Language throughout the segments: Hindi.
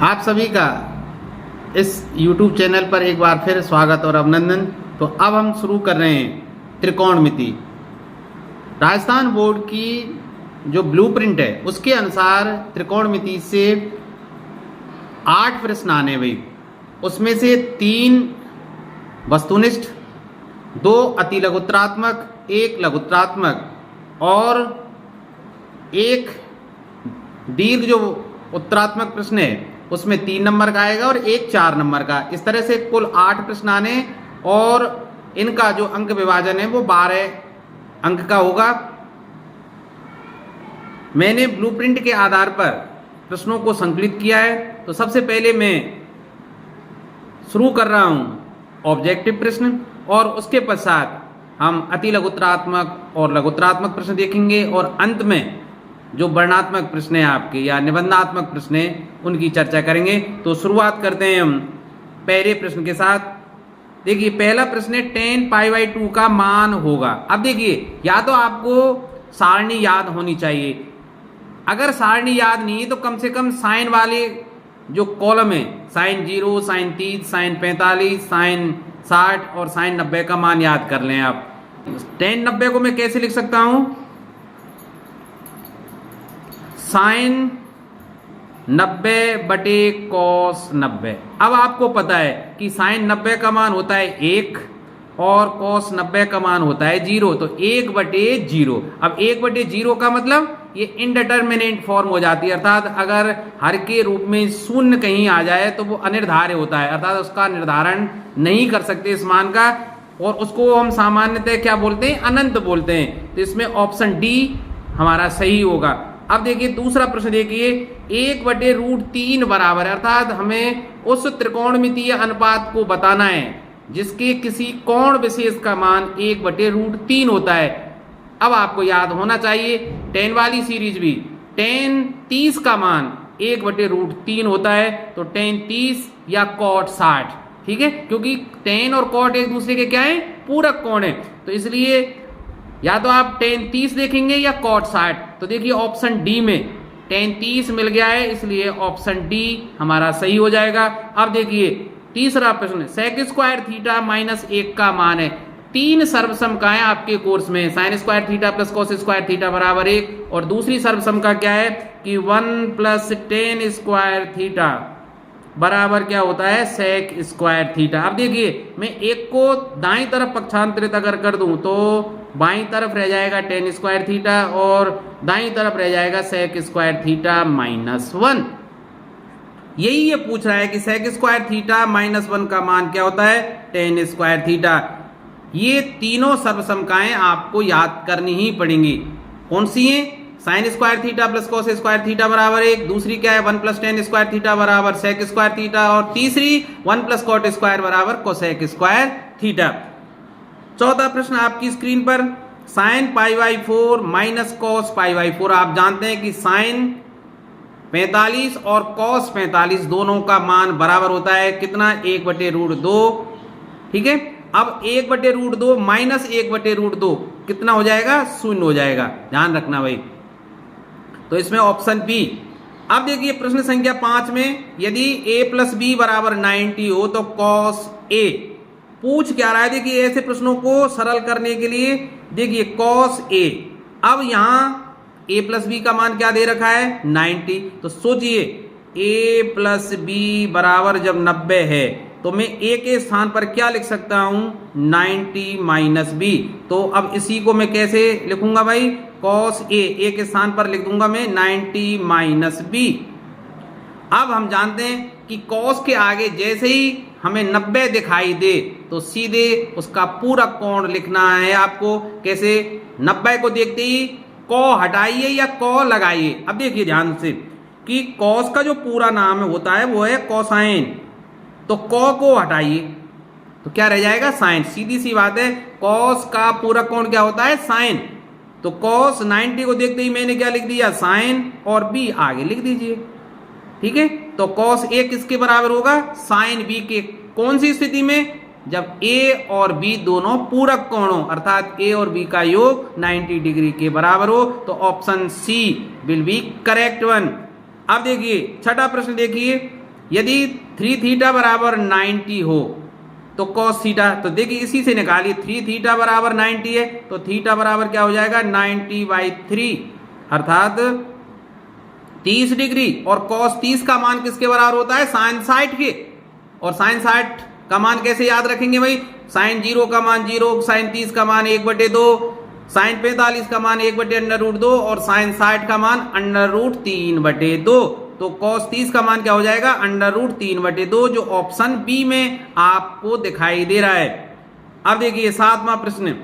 आप सभी का इस YouTube चैनल पर एक बार फिर स्वागत और अभिनंदन। तो अब हम शुरू कर रहे हैं त्रिकोणमिति। राजस्थान बोर्ड की जो ब्लूप्रिंट है उसके अनुसार त्रिकोणमिति से 8 प्रश्न आने भाई। उसमें से 3 वस्तुनिष्ठ, 2 अति लघुत्तरात्मक, 1 लघुत्तरात्मक और 1 दीर्घ जो उत्तरात्मक प्रश्न है उसमें 3 नंबर का आएगा और 1 4 नंबर का। इस तरह से कुल 8 प्रश्न आने और इनका जो अंक विभाजन है वो 12 अंक का होगा। मैंने ब्लूप्रिंट के आधार पर प्रश्नों को संकलित किया है। तो सबसे पहले मैं शुरू कर रहा हूं ऑब्जेक्टिव प्रश्न और उसके पश्चात हम अति लघुत्तरात्मक और लघुत्तरात्मक प्रश्न देखेंगे और अंत में जो वर्णात्मक प्रश्न है आपके या निबंधात्मक प्रश्न है उनकी चर्चा करेंगे। तो शुरुआत करते हैं हम पहले प्रश्न के साथ। देखिए पहला प्रश्न है tan π/2 का मान होगा। अब देखिए या तो आपको सारणी याद होनी चाहिए, अगर सारणी याद नहीं है तो कम से कम साइन वाले जो कॉलम है sin 0, sin 30, sin 45, sin 60 और sin 90 का मान याद कर लें आप। tan 90 को मैं कैसे लिख सकता हूं? Sign 90/cos 90। अब आपको पता है कि साइन 90 का मान होता है 1 और cos 90 का मान होता है 0। तो 1/0। अब 1/0 का मतलब ये इनडिटर्मिनेट फॉर्म हो जाती है, अर्थात अगर हर के रूप में शून्य कहीं आ जाए तो वो अनिर्धार्य होता है, अर्थात उसका निर्धारण नहीं कर सकते इस मान का, और उसको हम सामान्यतः क्या बोलते हैं? अनंत बोलते हैं। तो इसमें ऑप्शन डी हमारा सही होगा। अब देखिए दूसरा प्रश्न देखिए 1/√3 बराबर है, अर्थात हमें उस त्रिकोणमितीय अनुपात को बताना है जिसके किसी कोण विशेष का मान 1/√3 होता है। अब आपको याद होना चाहिए tan वाली सीरीज भी tan 30 का मान 1/√3 होता है। तो tan 30 या cot 60, ठीक है, क्योंकि tan और cot एक दूसरे के क्या है? पूरक कोण है। तो इसलिए या तो आप tan 30 देखेंगे या cot 60। तो देखिए ऑप्शन डी में tan 30 मिल गया है, इसलिए ऑप्शन डी हमारा सही हो जाएगा। अब देखिए तीसरा प्रश्न sec² θ - 1 का मान है। 3 सर्वसमकाएं आपके कोर्स में sin² θ + cos² θ बराबर 1 और दूसरी सर्वसमका क्या है कि 1 + tan² θ बराबर क्या होता है? sec² θ। अब देखिए मैं एक को दाईं तरफ पक्षांतरित अगर कर दूं तो बाईं तरफ रह जाएगा tan² θ और दाईं तरफ रह जाएगा sec² θ - 1। यही ये पूछ रहा है कि sec² θ - 1 का मान क्या होता है? tan² θ। ये तीनों सर्वसमकाएं आपको याद करनी ही पड़ेंगी। कौन सी हैं? sin² θ + cos² θ बराबर 1, दूसरी क्या है 1 + tan² θ बराबर sec² θ और तीसरी 1 + cot² बराबर cosec² θ। चौथा प्रश्न आपकी स्क्रीन पर sin π/4 - cos π/4। आप जानते हैं कि sin 45 और cos 45 दोनों का मान बराबर होता है कितना? 1/√2, ठीक है। अब 1/√2 - 1/√2 कितना हो जाएगा? 0 हो जाएगा, ध्यान रखना भाई। तो इसमें ऑप्शन बी। अब देखिए प्रश्न संख्या 5 में यदि a + b = 90 हो तो cos a पूछ क्या रहा है? देखिए ऐसे प्रश्नों को सरल करने के लिए देखिए cos a। अब यहां a + b का मान क्या दे रखा है? 90। तो सोचिए a + b बराबर जब 90 है तो मैं a के स्थान पर क्या लिख सकता हूं? 90 - b। तो अब इसी को मैं कैसे लिखूंगा भाई? cos a के स्थान पर लिख दूंगा मैं 90 - b। अब हम जानते हैं कि cos के आगे जैसे ही हमें 90 दिखाई दे तो सीधे उसका पूरा कोण लिखना है आपको। कैसे? 90 को देखते ही क हटाइए या क लगाइए। अब देखिए ध्यान से कि cos का जो पूरा नाम होता है वो है कोसाइन, तो क को हटाइए तो क्या रह जाएगा? साइन। सीधी सी बात है, cos का पूरा कोण क्या होता है? साइन। तो cos 90 को देखते ही मैंने क्या लिख दिया? साइन और b आगे लिख दीजिए, ठीक है। तो cos a किसके बराबर होगा? sin b के। कौन सी स्थिति में? जब a और b दोनों पूरक कोण हो, अर्थात a और b का योग 90 डिग्री के बराबर हो। तो option C will be correct one. अब देखिए छठा प्रश्न देखिए यदि 3 थीटा बराबर 90 हो तो कॉस थीटा, तो देखिए इसी से निकालिए, 3 थीटा बराबर 90 है तो थीटा बराबर क्या हो जाएगा 90/3 अर्थात 30 डिग्री। और कॉस 30 का मान किसके बराबर होता है साइन 60 के। और साइन 60 का मान कैसे याद रखेंगे भाई, साइन 0 का मान 0, साइन 30 का मान 1/2, साइन 45 का मान 1/√2 और साइन 60 का मान √3/2। तो cos 30 का मान क्या हो जाएगा √3/2, जो ऑप्शन बी में आपको दिखाई दे रहा है। अब देखिए 7वां प्रश्न,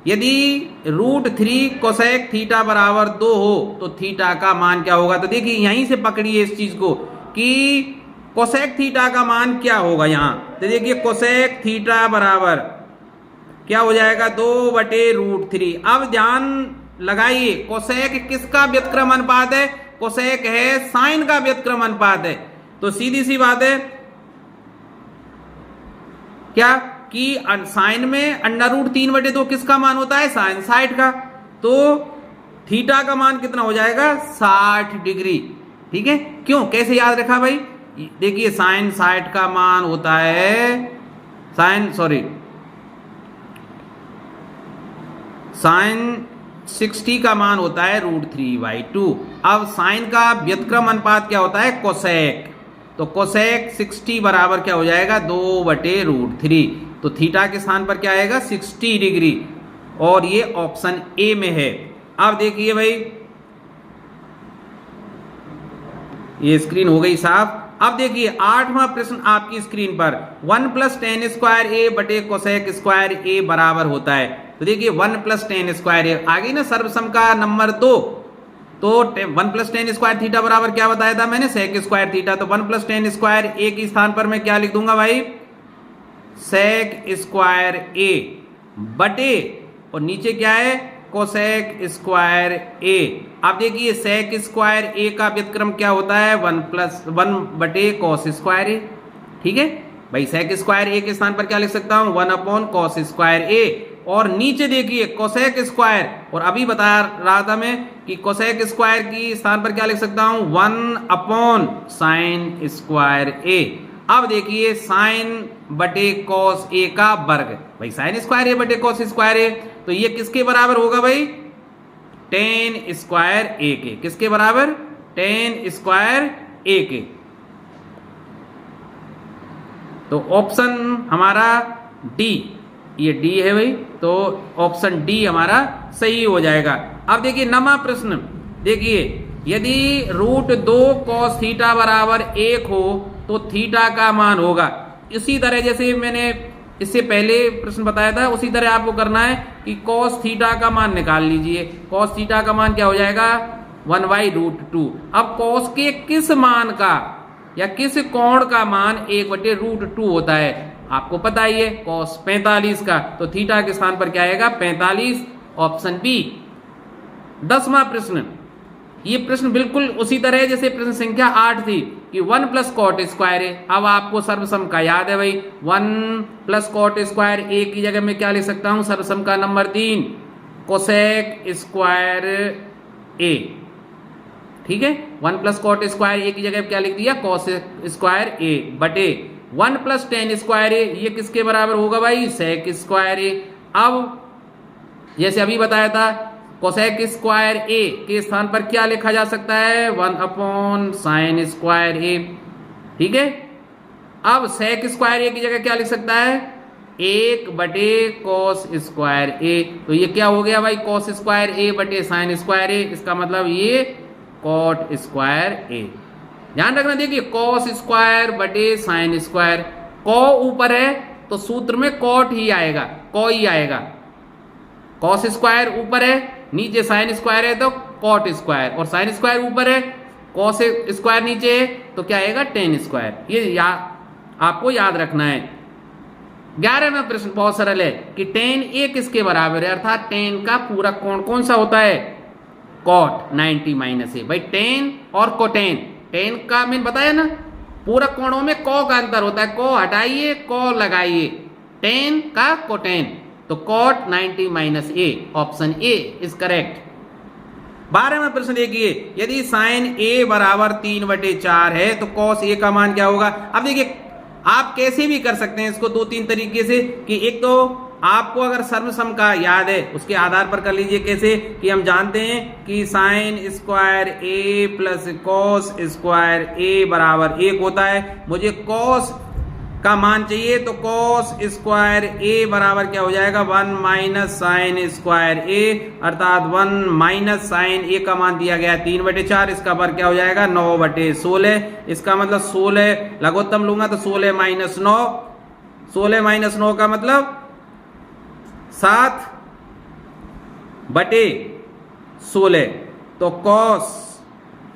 यदि √3 कोसेक थीटा बराबर 2 हो तो थीटा का मान क्या होगा। तो देखिए यहीं से पकड़िए इस चीज को कि कोसेक थीटा का मान क्या होगा। यहां तो देखिए कोसेक थीटा बराबर क्या हो जाएगा 2/√3। अब ध्यान लगाइए कोसेक किसका व्युत्क्रम अनुपात है, कोसेक है साइन का व्युत्क्रम अनुपात है। तो सीधी सी बात है क्या कि साइन में √3/2 किसका मान होता है साइन 60 का, तो थीटा का मान कितना हो जाएगा 60 डिग्री। ठीक है, क्यों कैसे याद रखा भाई, देखिए साइन 60 का मान होता है साइन 60 का मान होता है √3/2। अब साइन का व्युत्क्रम अनुपात क्या होता है कोसेक, तो कोसेक 60 बराबर क्या हो जाएगा 2/√3। तो थीटा के स्थान पर क्या आएगा 60 डिग्री और ये ऑप्शन ए में है। अब देखिए भाई ये स्क्रीन हो गई साफ। अब देखिए 8वां प्रश्न आपकी स्क्रीन पर 1 + tan² a बटे कोसेक स्क्वायर a बराबर होता है। तो देखिए 1 + tan² a आगे ना सर्वसम का नंबर 2, तो 1 + tan² थीटा बराबर क्या बताया था मैंने सेक स्क्वायर थीटा। तो 1 + tan² a के स्थान पर मैं क्या लिख दूंगा भाई सेक स्क्वायर a बटे और नीचे क्या है कोसेक स्क्वायर a। अब देखिए सेक स्क्वायर a का व्युत्क्रम क्या होता है 1/cos स्क्वायर a। ठीक है भाई, सेक स्क्वायर a के स्थान पर क्या लिख सकता हूं 1/cos स्क्वायर a। और नीचे देखिए कोसेक स्क्वायर, और अभी बता रहा था मैं कि कोसेक स्क्वायर की स्थान पर क्या लिख सकता हूं 1/sin स्क्वायर a। अब देखिए साइन बटे कॉस ए का वर्ग, भाई साइन स्क्वायर ए बटे कॉस स्क्वायर ए, तो ये किसके बराबर होगा भाई टेन स्क्वायर ए के। किसके बराबर टेन स्क्वायर ए के। तो ऑप्शन हमारा डी, ये डी है भाई, तो ऑप्शन डी हमारा सही हो जाएगा। अब देखिए 9वां प्रश्न, देखिए यदि √2 cos थीटा बराबर 1 हो तो थीटा का मान होगा। इसी तरह जैसे मैंने इससे पहले प्रश्न बताया था उसी तरह आपको करना है कि cos थीटा का मान निकाल लीजिए। cos थीटा का मान क्या हो जाएगा 1/√2। अब cos के किस मान का या किस कोण का मान 1/√2 होता है आपको पता ही है cos 45 का, तो थीटा के स्थान पर क्या आएगा 45, ऑप्शन बी। 10वां प्रश्न, ये प्रश्न बिल्कुल उसी तरह जैसे प्रश्न संख्या 8 थी कि 1 + cot स्क्वायर है। अब आपको सर्वसम का याद है भाई 1 + cot स्क्वायर ए की जगह में क्या लिख सकता हूं सर्वसम का नंबर 3 कोसेक स्क्वायर ए। ठीक है, 1 + cot स्क्वायर ए की जगह क्या लिख दिया कोसेक स्क्वायर ए बटे 1 + tan स्क्वायर ए, ये किसके बराबर होगा भाई सेक स्क्वायर ए। अब जैसे अभी बताया था कोसेक स्क्वायर ए के स्थान पर क्या लिखा जा सकता है 1/sin स्क्वायर ए। ठीक है, अब सेक स्क्वायर ए की जगह क्या लिख सकता है 1/cos स्क्वायर ए। तो ये क्या हो गया भाई cos स्क्वायर ए बटे sin स्क्वायर ए, इसका मतलब ये cot स्क्वायर ए। ध्यान रखना, देखिए cos स्क्वायर बटे sin स्क्वायर, को ऊपर है तो सूत्र में cot ही आएगा, को ही आएगा। cos स्क्वायर ऊपर है, नीचे साइन स्क्वायर है तो कॉट स्क्वायर, और साइन स्क्वायर ऊपर है कॉस स्क्वायर नीचे है तो क्या आएगा टेन स्क्वायर। ये आपको याद रखना है। 11वां प्रश्न बहुत सरल है कि tan a किसके बराबर है, अर्थात tan का पूरा कोण कौन सा होता है cot 90 - a। भाई tan और कोटेन, tan का मैंने बताया ना पूरा कोणों में को का अंतर होता है, को हटाइए को लगाइए, tan का कोटेन, तो cot 90 - a, option A is correct. 12वां प्रश्न देखिए, यदि साइन ए बराबर 3/4 है तो कॉस ए का मान क्या होगा। अब देखिए आप कैसे भी कर सकते हैं इसको 2-3 तरीके से, कि एक तो आपको अगर सर्वसम का याद है उसके आधार पर कर लीजिए। कैसे कि हम जानते हैं कि साइन स्क्वायर ए प्लस कॉस स्क्वायर ए बराबर 1 होता है। मुझे कॉस का मान चाहिए तो कॉस स्क्वायर ए बराबर क्या हो जाएगा 1 माइनस साइन स्क्वायर ए, अर्थात 1 माइनस साइन ए का मान दिया गया 3/4, इसका वर्ग क्या हो जाएगा 9/16। इसका मतलब 16 लघुत्तम लूंगा तो 16 माइनस 9, 16 माइनस 9 का मतलब 7/16। तो कॉस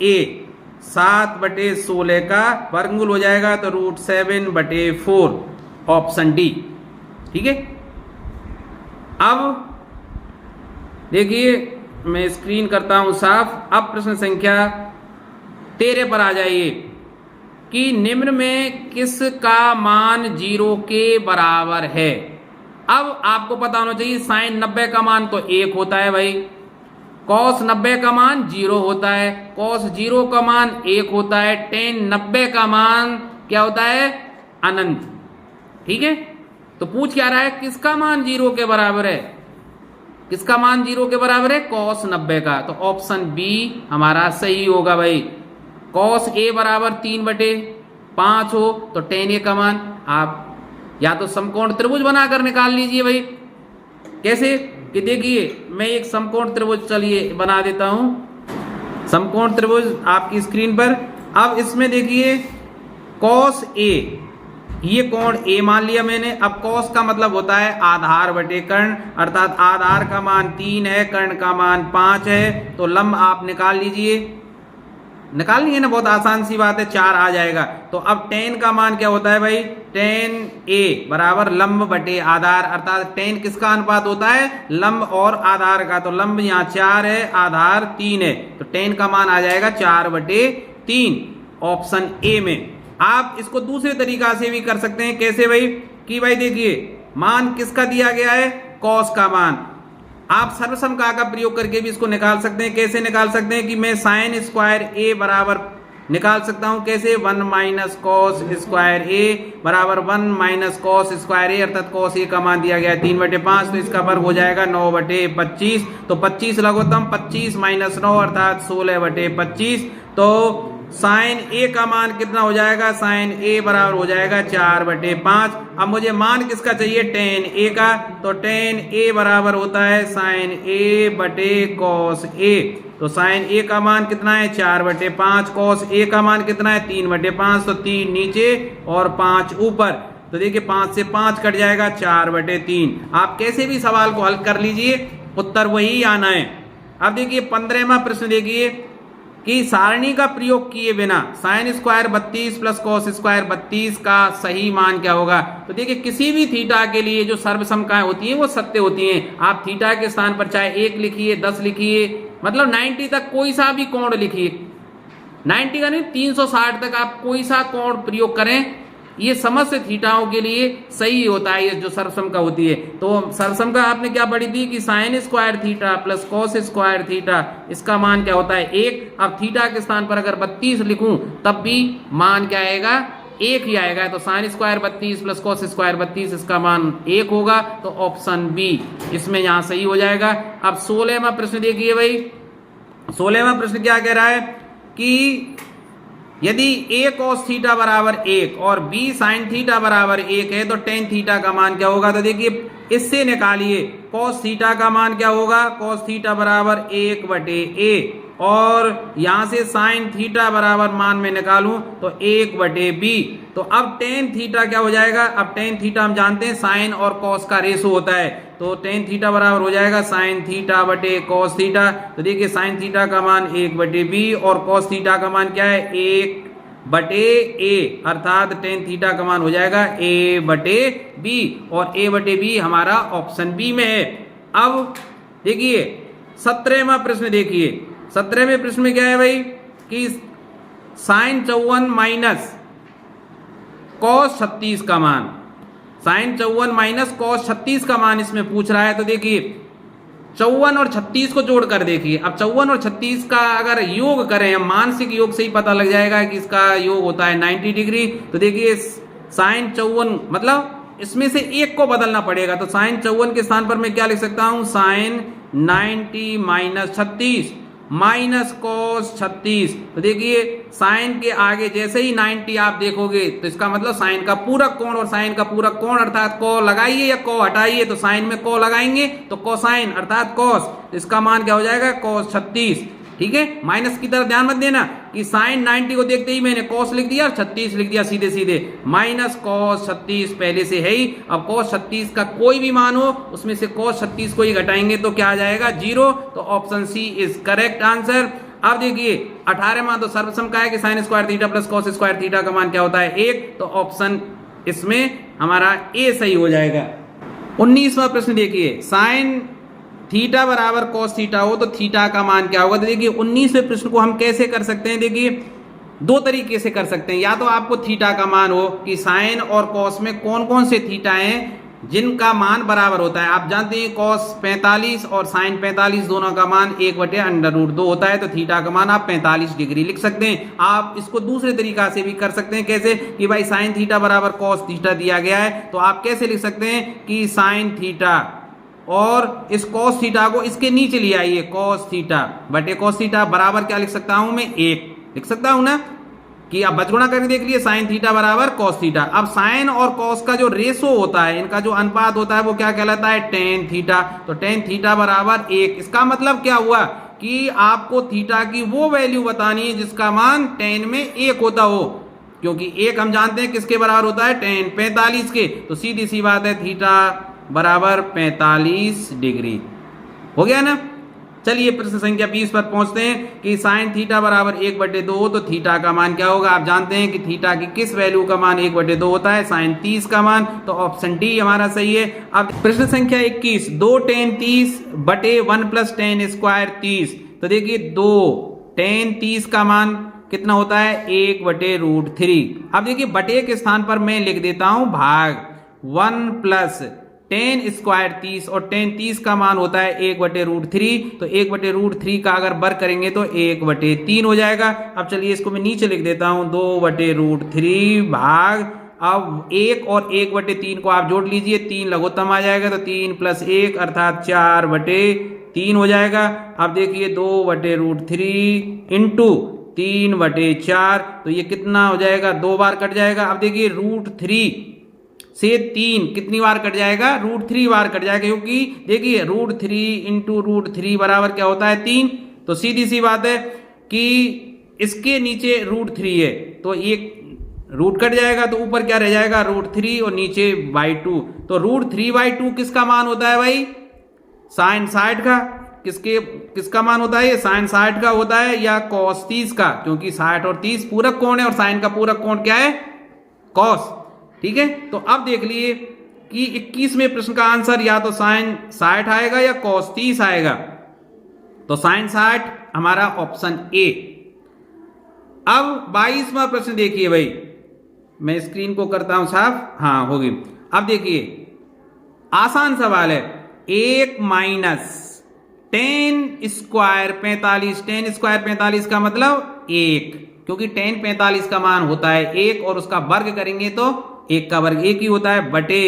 ए 7/16 का वर्गमूल हो जाएगा तो √7/4, ऑप्शन डी। ठीक है, अब देखिए मैं स्क्रीन करता हूं साफ। अब प्रश्न संख्या 13 पर आ जाइए कि निम्न में किसका मान 0 के बराबर है। अब आपको पता होना चाहिए साइन 90 का मान तो 1 होता है भाई, कॉस 90 का मान 0 होता है, कॉस 0 का मान 1 होता है, टेन 90 का मान क्या होता है अनंत। ठीक है, तो पूछ क्या रहा है किसका मान 0 के बराबर है, किसका मान 0 के बराबर है कॉस 90 का। तो ऑप्शन बी हमारा सही होगा भाई। कॉस ए बराबर 3/5 हो तो टेन ए का मान आप या तो समकोण त्रिभुज बनाकर निकाल लीजिए भाई। कैसे कि देखिए मैं एक समकोण त्रिभुज चलिए बना देता हूं, समकोण त्रिभुज आपकी स्क्रीन पर। अब इसमें देखिए कॉस ए, ये कोण ए मान लिया मैंने। अब कॉस का मतलब होता है आधार बटे कर्ण, अर्थात आधार का मान 3 है, कर्ण का मान 5 है, तो लंब आप निकाल लीजिए। निकाल लिए ना, बहुत आसान सी बात है, 4 आ जाएगा। तो अब टेन का मान क्या होता है भाई, टेन ए बराबर लंब बटे आधार, अर्थात टेन किसका अनुपात होता है लंब और आधार का। तो लंब यहाँ 4 है, आधार 3 है, तो टेन का मान आ जाएगा 4/3, ऑप्शन ए में। आप इसको दूसरे तरीका से भी कर सकते हैं। कैसे भाई कि भाई देखिए मान किसका दिया गया है कॉस का मान, आप सर्वसमका का प्रयोग करके भी इसको निकाल सकते हैं। कैसे निकाल सकते हैं कि मैं साइन स्क्वायर ए बराबर निकाल सकता हूं। कैसे 1 माइनस कॉस स्क्वायर ए बराबर 1 माइनस कॉस स्क्वायर ए, अर्थात कॉस ए का मान दिया गया है 3/5, तो इसका वर्ग हो जाएगा 9/25। तो 25 लघुत्तम 25 माइनस 9 अर्थात 16/25। तो साइन ए का मान कितना हो जाएगा, साइन ए बराबर हो जाएगा 4/5। अब मुझे मान किसका चाहिए टेन ए का, तो टेन ए बराबर होता है साइन ए बटे कॉस ए। तो साइन ए का मान कितना है 4/5, कॉस ए का मान कितना है 3/5, तो 3 नीचे और 5 ऊपर। तो देखिए 5 से 5 कट जाएगा 4/3। आप कैसे भी सवाल को हल कर लीजिए, उत्तर वही आना है। अब देखिए 15वां प्रश्न देखिए कि सारणी का प्रयोग किए बिना sine square 32 plus cos square 32 का सही मान क्या होगा। तो देखिए किसी भी थीटा के लिए जो सर्वसमकाएं होती हैं वो सत्य होती हैं। आप थीटा के स्थान पर चाहे 1 लिखिए, 10 लिखिए, मतलब 90 तक कोई सा भी कोण लिखिए, 90 का नहीं 360 तक आप कोई सा कोण प्रयोग करें, ये समस्त थीटाओं के लिए सही होता है, ये जो सर्वसमका होती है। तो सर्वसमका आपने क्या पढ़ी थी कि sine square theta plus cos square theta, इसका मान क्या होता है 1। अब थीटा के स्थान पर अगर 32 लिखूं तब भी मान क्या आएगा 1 ही आएगा। तो sine square 32 plus cos square 32, इसका मान 1 होगा। तो ऑप्शन बी इसमें यहां सही हो जाएगा। अब 16वां प्रश्न देखिए भाई, 16वां प्रश्न क्या कह रहा है कि यदि a cos थीटा बराबर 1 और b sin थीटा बराबर 1 है तो टेन थीटा का मान क्या होगा। तो देखिए इससे निकालिए cos थीटा का मान क्या होगा, cos थीटा बराबर 1/a, और यहां से sin थीटा बराबर मान में निकालूं तो 1/b। तो अब टेन थीटा क्या हो जाएगा, अब टेन थीटा हम जानते हैं साइन और cos का रेशो होता है, तो टेन थीटा बराबर हो जाएगा साइन थीटा बटे कॉस थीटा। तो देखिए साइन थीटा का मान 1/b और कॉस थीटा का मान क्या है 1/a, अर्थात टेन थीटा का मान हो जाएगा a/b, और a/b हमारा ऑप्शन बी में है। अब देखिए 17वां प्रश्न देखिए, 17वें प्रश्न में क्या है भाई कि साइन 54 माइनस कॉस 36 का मान, साइन 54 माइनस कॉस 36 का मान इसमें पूछ रहा है। तो देखिए 54 और 36 को जोड़ कर देखिए। अब 54 और 36 का अगर योग करें, हम मानसिक योग से ही पता लग जाएगा कि इसका योग होता है 90 डिग्री। तो देखिए साइन 54 मतलब इसमें से एक को बदलना पड़ेगा, तो साइन 54 के स्थान पर मैं क्या लिख सकता हूं, साइन 90 माइनस 36 माइनस कॉस 36। तो देखिए साइन के आगे जैसे ही 90 आप देखोगे तो इसका मतलब साइन का पूरक कोण, और साइन का पूरक कोण अर्थात को लगाइए या को हटाइए, तो साइन में को लगाएंगे तो कोसाइन अर्थात कॉस, तो इसका मान क्या हो जाएगा, कॉस 36। ठीक है, माइनस की तरफ ध्यान मत देना कि साइन 90 को देखते ही मैंने कॉस लिख दिया और 36 लिख दिया, सीधे सीधे माइनस कॉस 36 पहले से है ही। अब कॉस 36 का कोई भी मान हो उसमें से कॉस 36 को ही घटाएंगे तो क्या आ जाएगा, 0। तो option C is correct answer. अब देखिए 18 मान तो सर्वसम का है कि sine square theta plus cos square theta का मान क्या होता है, 1। तो ऑप्शन इसमें हमारा ए सही हो जाएगा। 19वां प्रश्न देखिए, साइन थीटा बराबर कॉस थीटा हो तो थीटा का मान क्या होगा। तो देखिए 19वें प्रश्न को हम कैसे कर सकते हैं, देखिए दो तरीके से कर सकते हैं। या तो आपको थीटा का मान हो कि साइन और कॉस में कौन कौन से थीटा हैं जिनका मान बराबर होता है। आप जानते हैं कॉस 45 और साइन 45 दोनों का मान 1/√2 होता है, तो थीटा का मान आप 45 डिग्री लिख सकते हैं। आप इसको दूसरे तरीका से भी कर सकते हैं, कैसे कि भाई साइन थीटा बराबर कॉस थीटा दिया गया है, तो आप कैसे लिख सकते हैं कि साइन थीटा और इस cos थीटा को इसके नीचे ले आइए, cos थीटा बटे cos थीटा बराबर क्या लिख सकता हूं मैं, 1 लिख सकता हूं ना, कि आप बचगुणा करके देख लिए, साइन थीटा बराबर cos थीटा। अब साइन और cos का जो रेशो होता है, इनका जो अनुपात होता है वो क्या कहलाता है, tan थीटा। तो tan थीटा बराबर 1। इसका मतलब क्या हुआ कि आपको थीटा की वो वैल्यू बतानी है जिसका मान tan में 1 होता हो, क्योंकि 1 हम जानते हैं किसके बराबर होता है, tan 45 के। तो सीधी सी बात है थीटा बराबर 45 डिग्री हो गया ना। चलिए प्रश्न संख्या 20 पर पहुंचते हैं कि साइन थीटा बराबर 1/2 तो थीटा का मान क्या होगा। आप जानते हैं कि थीटा की किस वैल्यू का मान 1/2 होता है, साइन 30 का मान। तो ऑप्शन डी हमारा सही है। अब प्रश्न संख्या 21, 2 tan 30 बटे 1 प्लस tan स्क्वायर 30। तो देखिए 2 tan 30 का मान कितना होता है, 1/√3। अब देखिए बटे के स्थान पर मैं लिख देता हूं भाग, 1 प्लस tan स्क्वायर 30 और tan 30 का मान होता है 1/√3। तो 1/√3 का अगर वर्ग करेंगे तो 1/3 हो जाएगा। अब चलिए इसको मैं नीचे लिख देता हूं, 2/√3 भाग, अब 1 और 1/3 को आप जोड़ लीजिए, 3 लघुत्तम आ जाएगा, तो 3 + 1 अर्थात 4/3 हो जाएगा। अब देखिए 2/√3 इंटू 3/4, तो ये कितना हो जाएगा, 2 बार कट जाएगा। अब देखिए √3 से 3 कितनी बार कट जाएगा, √3 बार कट जाएगा, क्योंकि देखिए √3 इंटू √3 बराबर क्या होता है, 3। तो सीधी सी बात है कि इसके नीचे √3 है, तो एक रूट कट जाएगा, तो ऊपर क्या रह जाएगा, √3 और नीचे /2। तो √3/2 किसका मान होता है भाई, साइन 60 का। किसका मान होता है, ये साइन 60 का होता है या cos 30 का, क्योंकि 60 और 30 पूरक कोण है और साइन का पूरक कोण क्या है, cos। ठीक है, तो अब देख लिए कि 21वें प्रश्न का आंसर या तो साइन 60 आएगा या cos 30 आएगा। तो साइन 60 हमारा ऑप्शन ए। अब 22वां प्रश्न देखिए भाई, मैं स्क्रीन को करता हूं साफ, हाँ होगी। अब देखिए आसान सवाल है, 1 minus tan square 45। tan square 45 का मतलब 1, क्योंकि tan 45 का मान होता है 1 और उसका वर्ग करेंगे तो 1 का वर्ग 1 ही होता है, बटे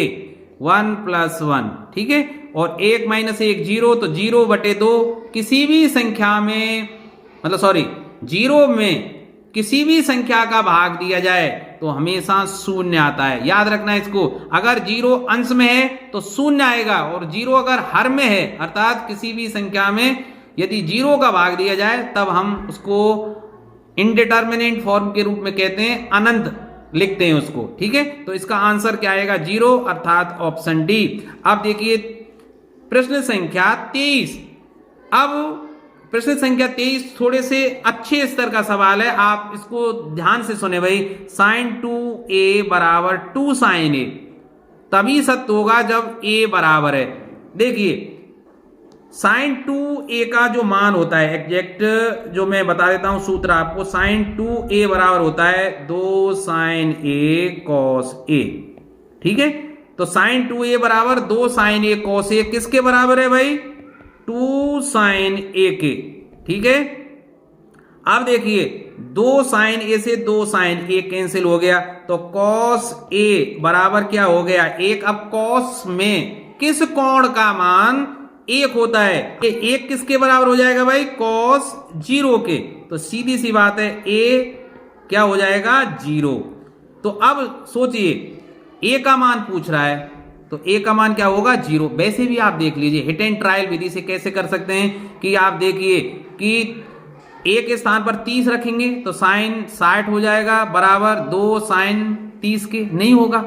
1 + 1। ठीक है, और 1 - 1 0, तो 0/2 किसी भी संख्या में, मतलब सॉरी 0 में किसी भी संख्या का भाग दिया जाए तो हमेशा 0 आता है। याद रखना इसको, अगर 0 अंश में है तो 0 आएगा, और 0 अगर हर में है अर्थात किसी भी संख्या में यदि 0 का भाग दिया जाए तब हम उसको इनडिटर्मिनेट फॉर्म के रूप में कहते हैं, अनंत लिखते हैं उसको। ठीक है, तो इसका आंसर क्या आएगा, 0 अर्थात ऑप्शन डी। अब देखिए प्रश्न संख्या 23। अब प्रश्न संख्या 23 थोड़े से अच्छे स्तर का सवाल है, आप इसको ध्यान से सुने भाई। साइन 2a बराबर 2 साइन a तभी सत्य होगा जब a बराबर है। देखिए साइन 2a का जो मान होता है एग्जैक्ट, जो मैं बता देता हूं सूत्र आपको, साइन 2a बराबर होता है 2 साइन a cos a। ठीक है, तो साइन 2a बराबर 2 साइन a cos a किसके बराबर है भाई, 2 साइन ए के, ठीक है। अब देखिए 2 साइन ए से 2 साइन ए कैंसिल हो गया, तो कॉस ए बराबर क्या हो गया 1। अब कॉस में किस कोण का मान 1 होता है, ये 1 किसके बराबर हो जाएगा भाई, कॉस 0 के। तो सीधी सी बात है ए क्या हो जाएगा 0। तो अब सोचिए ए का मान पूछ रहा है, तो ए का मान क्या होगा 0। वैसे भी आप देख लीजिए हिट एंड ट्रायल विधि से कैसे कर सकते हैं कि आप देखिए कि ए के स्थान पर 30 रखेंगे तो साइन 60 हो जाएगा बराबर 2 साइन 30 के, नहीं होगा,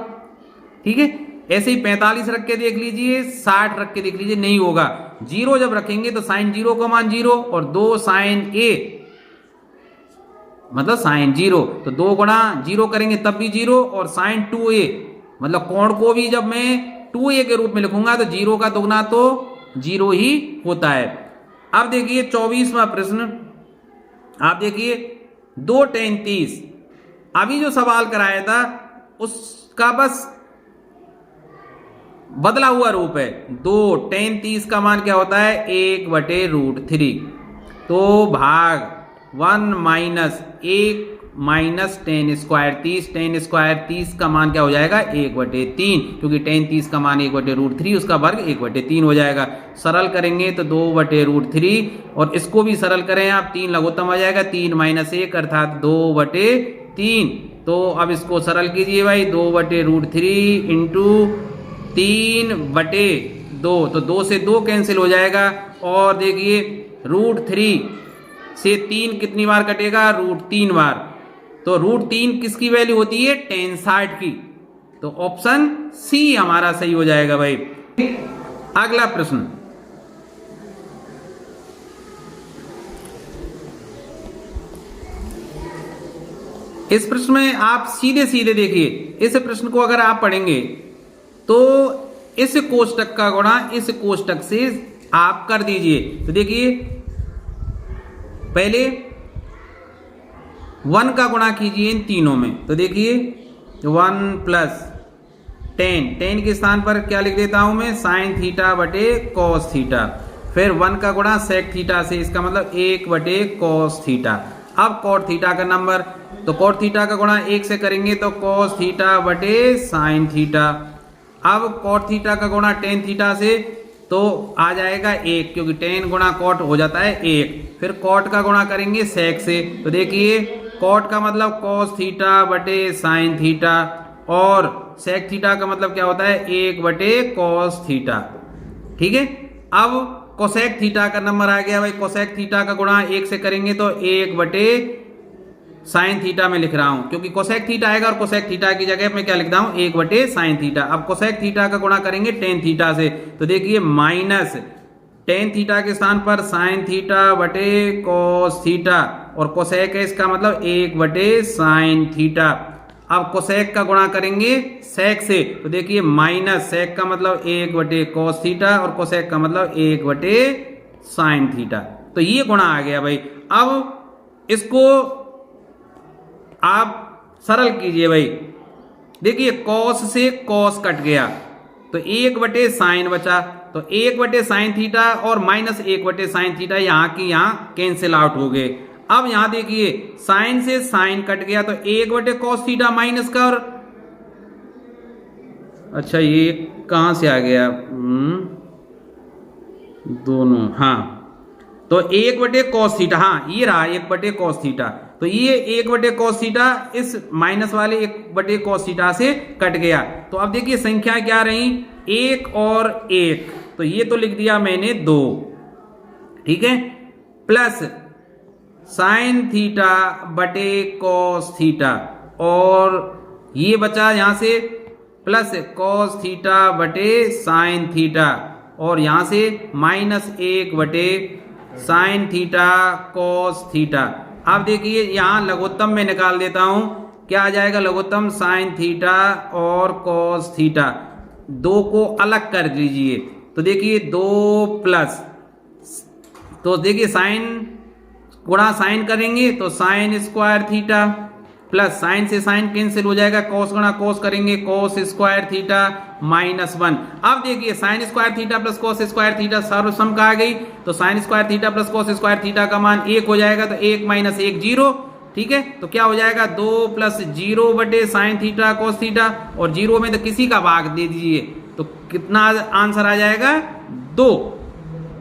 ठीक है। ऐसे ही 45 रख के देख लीजिए, 60 रख के देख लीजिए, नहीं होगा। 0 जब रखेंगे तो साइन 0 का मान 0 और 2 साइन ए मतलब साइन 0, तो 2 गुणा 0 करेंगे तब भी 0 और साइन 2a मतलब कोण को भी जब मैं 2a के रूप में लिखूंगा तो 0 का दुगना तो 0 ही होता है। अब देखिए 24वां प्रश्न, आप देखिए 2 tan 30, अभी जो सवाल कराया था उसका बस बदला हुआ रूप है। 2 tan 30 का मान क्या होता है 1/√3, तो भाग 1 minus 1 minus tan square 30, tan square 30 का मान क्या हो जाएगा 1/3, क्योंकि tan 30 का मान 1/√3, उसका वर्ग 1/3 हो जाएगा। सरल करेंगे तो 2/√3 और इसको भी सरल करें आप, 3 लघुत्तम आ जाएगा, 3 माइनस 1 अर्थात 2/3। तो अब इसको सरल कीजिए भाई, 2/√3 इंटू 3/2, तो 2 से 2 कैंसिल हो जाएगा। और देखिए √3 से 3 कितनी बार कटेगा, √3 बार, तो √3 किसकी वैल्यू होती है tan 60 की, तो ऑप्शन सी हमारा सही हो जाएगा भाई। अगला प्रश्न, इस प्रश्न में आप सीधे सीधे देखिए, इस प्रश्न को अगर आप पढ़ेंगे तो इस कोष्टक का गुणा इस कोष्टक से आप कर दीजिए। तो देखिए पहले 1 का गुणा कीजिए इन तीनों में, तो देखिए 1 प्लस tan के स्थान पर क्या लिख देता हूं मैं साइन थीटा बटे कॉस थीटा, फिर 1 का गुणा सेक थीटा से, इसका मतलब 1/cos थीटा। अब कॉट थीटा का नंबर, तो कॉट थीटा का गुणा 1 से करेंगे तो cos थीटा बटे साइन थीटा। अब कॉट थीटा का गुणा tan थीटा से तो आ जाएगा 1, क्योंकि tan गुणा कॉट हो जाता है 1। फिर कॉट का गुणा करेंगे सेक से, तो देखिए कॉट का मतलब cos थीटा बटे साइन थीटा और सेक थीटा का मतलब क्या होता है 1/cos थीटा, ठीक है। अब कोसेक थीटा का नंबर आ गया भाई, कोसेक थीटा का गुणा 1 से करेंगे तो 1/साइन थीटा में लिख रहा हूं, क्योंकि कोसेक थीटा आएगा और कोसेक थीटा की जगह मैं क्या लिखता हूं 1/साइन थीटा। अब कोसेक थीटा का गुणा करेंगे tan थीटा से, तो देखिए माइनस tan थीटा के स्थान पर साइन थीटा बटे cos थीटा और कोसेक है इसका मतलब 1/साइन थीटा। अब कोसेक का गुणा करेंगे सेक से, तो देखिए माइनस सेक का मतलब 1/cos थीटा और कोसेक का मतलब 1/साइन थीटा। तो ये गुणा आ गया भाई। अब इसको आप सरल कीजिए भाई, देखिए cos से cos कट गया तो 1/साइन बचा, तो 1/साइन थीटा और माइनस 1/साइन थीटा यहाँ की यहाँ कैंसिल आउट हो गए। अब यहां देखिए साइन से साइन कट गया तो 1/cos थीटा माइनस का, और अच्छा ये कहां से आ गया दोनों, हाँ तो 1/cos थीटा, हाँ ये रहा 1/cos थीटा, तो ये 1/cos थीटा इस माइनस वाले 1/cos थीटा से कट गया। तो अब देखिए संख्या क्या रही 1 और 1, तो ये तो लिख दिया मैंने 2, ठीक है, प्लस साइन थीटा बटे cos थीटा और ये बचा यहां से प्लस cos थीटा बटे साइन थीटा और यहां से माइनस 1/साइन थीटा cos थीटा। अब देखिए यहां लघुत्तम में निकाल देता हूं, क्या आ जाएगा लघुत्तम साइन थीटा और cos थीटा, 2 को अलग कर लीजिए, तो देखिए 2 प्लस, तो देखिए साइन गुणा साइन करेंगे तो sine square theta plus sign से साइन कैंसिल हो जाएगा, कॉस गुणा कॉस करेंगे, कॉस स्क्वायर थीटा -1। अब देखिए sine square theta plus cos square theta सर्वसम का आ गई, तो sine square theta plus cos square theta का मान 1 हो जाएगा, तो 1 - 1 0। ठीक है, तो क्या हो जाएगा 2 + 0 बटे साइन थीटा कॉस थीटा, और 0 में तो किसी का भाग दे दीजिए, तो कितना आंसर आ जाएगा 2।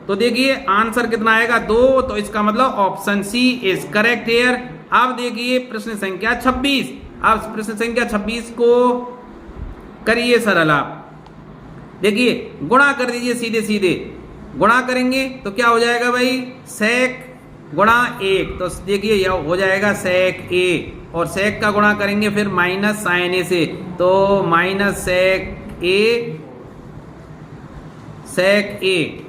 तो देखिए आंसर कितना आएगा 2, तो इसका मतलब option C is correct here. अब देखिए प्रश्न संख्या 26। अब प्रश्न संख्या 26 को करिए सरल। आप देखिए गुणा कर दीजिए, सीधे सीधे गुणा करेंगे तो क्या हो जाएगा भाई, सेक गुणा 1, तो देखिए यह हो जाएगा सेक ए, और सेक का गुणा करेंगे फिर माइनस साइन ए से, तो माइनस सेक ए सेक ए,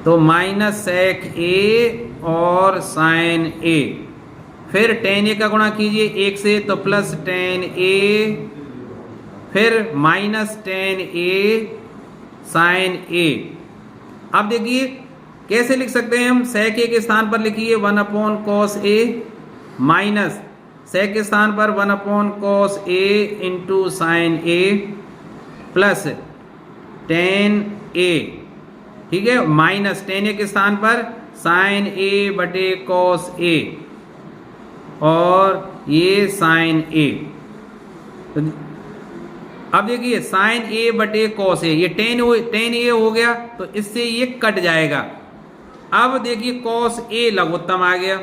तो माइनस सेक ए और साइन ए, फिर टेन ए का गुणा कीजिए 1 से, तो प्लस टेन ए, फिर माइनस टेन ए साइन ए। अब देखिए कैसे लिख सकते हैं हम, सेक ए के स्थान पर लिखिए 1/cos ए, माइनस सेक के स्थान पर 1/cos ए इंटू साइन ए, प्लस टेन ए, ठीक है, माइनस टेन ए के स्थान पर साइन ए बटे कॉस ए, और ये साइन ए। तो अब देखिए साइन ए बटे कॉस ए, ये टेन ए हो गया, तो इससे ये कट जाएगा। अब देखिए कॉस ए लघुत्तम आ गया,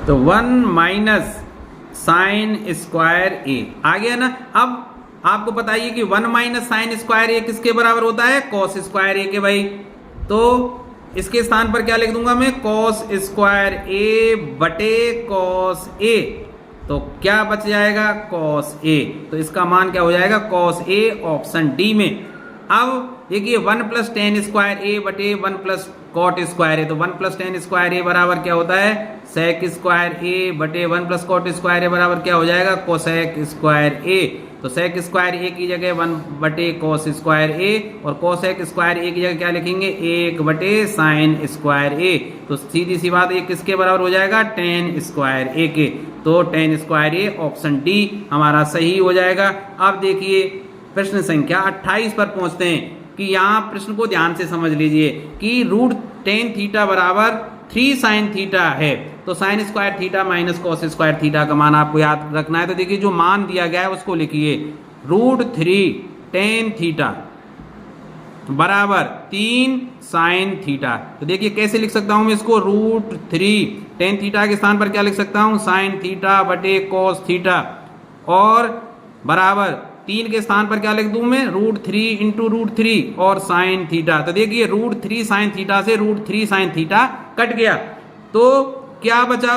तो 1 - साइन स्क्वायर ए आ गया ना। अब आपको बताइए कि 1 - साइन स्क्वायर ए किसके बराबर होता है, कॉस स्क्वायर ए के भाई। तो इसके स्थान पर क्या लिख दूंगा मैं, कॉस स्क्वायर ए बटे कॉस ए, तो क्या बच जाएगा कॉस ए, तो इसका मान क्या हो जाएगा कॉस ए, ऑप्शन डी में। अब देखिए 1 + tan स्क्वायर ए बटे 1 + cot स्क्वायर ए, तो 1 + tan स्क्वायर ए बराबर क्या होता है, सेक स्क्वायर ए बटे 1 + cot स्क्वायर ए बराबर क्या हो जाएगा, कोसेक स्क्वायर ए। तो सेक स्क्वायर ए की जगह 1 बटे कॉस स्क्वायर ए, और कोसेक स्क्वायर ए की जगह क्या लिखेंगे 1 बटे साइन स्क्वायर ए, तो सीधी सी बात ये किसके बराबर हो जाएगा, tan स्क्वायर ए के। तो tan square A option D हमारा सही हो जाएगा। अब देखिए प्रश्न संख्या 28 पर पहुंचते हैं, कि यहाँ प्रश्न को ध्यान से समझ लीजिए कि √tan थीटा बराबर 3 साइन थीटा है, तो sine square theta minus cos square theta का मान आपको याद रखना है। तो देखिए जो मान दिया गया है उसको लिखिए, √3 tan थीटा बराबर 3 साइन थीटा। तो देखिए कैसे लिख सकता हूं मैं इसको, √3 tan थीटा के स्थान पर क्या लिख सकता हूं, साइन थीटा बटे कॉस थीटा, और बराबर 3 के स्थान पर क्या लिख दूं मैं, √3 इंटू √3 और साइन थीटा। तो देखिए √3 साइन थीटा से √3 साइन थीटा कट गया, तो क्या बचा,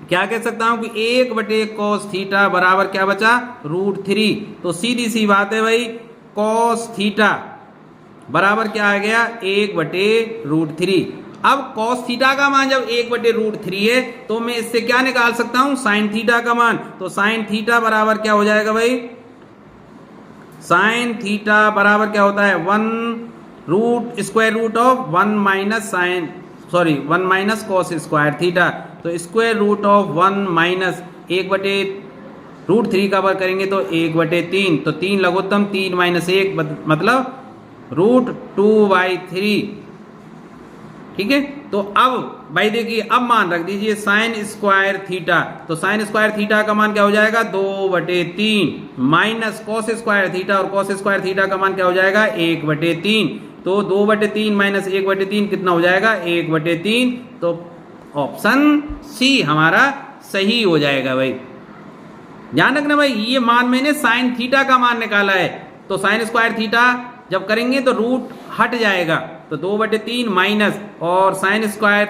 क्या कह सकता हूं कि 1 बटे कॉस थीटा बराबर क्या बचा, √3। तो सीधी सी बात है भाई, कॉस थीटा बराबर क्या आ गया, 1 बटे √3। अब कॉस थीटा का मान जब 1 बटे √3 है, तो मैं इससे क्या निकाल सकता हूं, साइन थीटा का मान। तो साइन थीटा बराबर क्या हो जाएगा भाई, साइन थीटा बराबर क्या होता है, 1 square root of 1 - cos square theta. तो स्क्वायर रूट ऑफ 1 - 1 बटे √3 का वर्ग करेंगे तो 1 बटे 3, तो 3 लघुत्तम, 3 - 1 मतलब √2/3। ठीक है, तो अब भाई देखिए अब मान रख दीजिए साइन स्क्वायर थीटा, तो साइन स्क्वायर थीटा का मान क्या हो जाएगा, 2/3 माइनस कॉस स्क्वायर थीटा, और कॉस स्क्वायर थीटा का मान क्या हो जाएगा, 1/3। तो 2/3 माइनस 1/3 कितना हो जाएगा, 1/3। तो ऑप्शन सी हमारा सही हो जाएगा भाई। ध्यान रखना भाई, ये मान मैंने साइन थीटा का मान निकाला है, तो साइन स्क्वायर थीटा जब करेंगे तो रूट हट जाएगा, तो 2/3 माइनस, और साइन स्क्वायर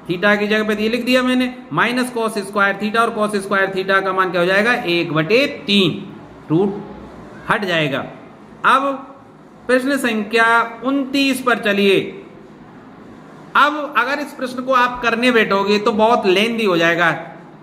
थीटा की जगह पे ये लिख दिया मैंने, माइनस कॉस स्क्वायर थीटा, और कॉस स्क्वायर थीटा का मान क्या हो जाएगा, 1/3, रूट हट जाएगा। अब प्रश्न संख्या 29 पर चलिए। अब अगर इस प्रश्न को आप करने बैठोगे तो बहुत लेंदी हो जाएगा,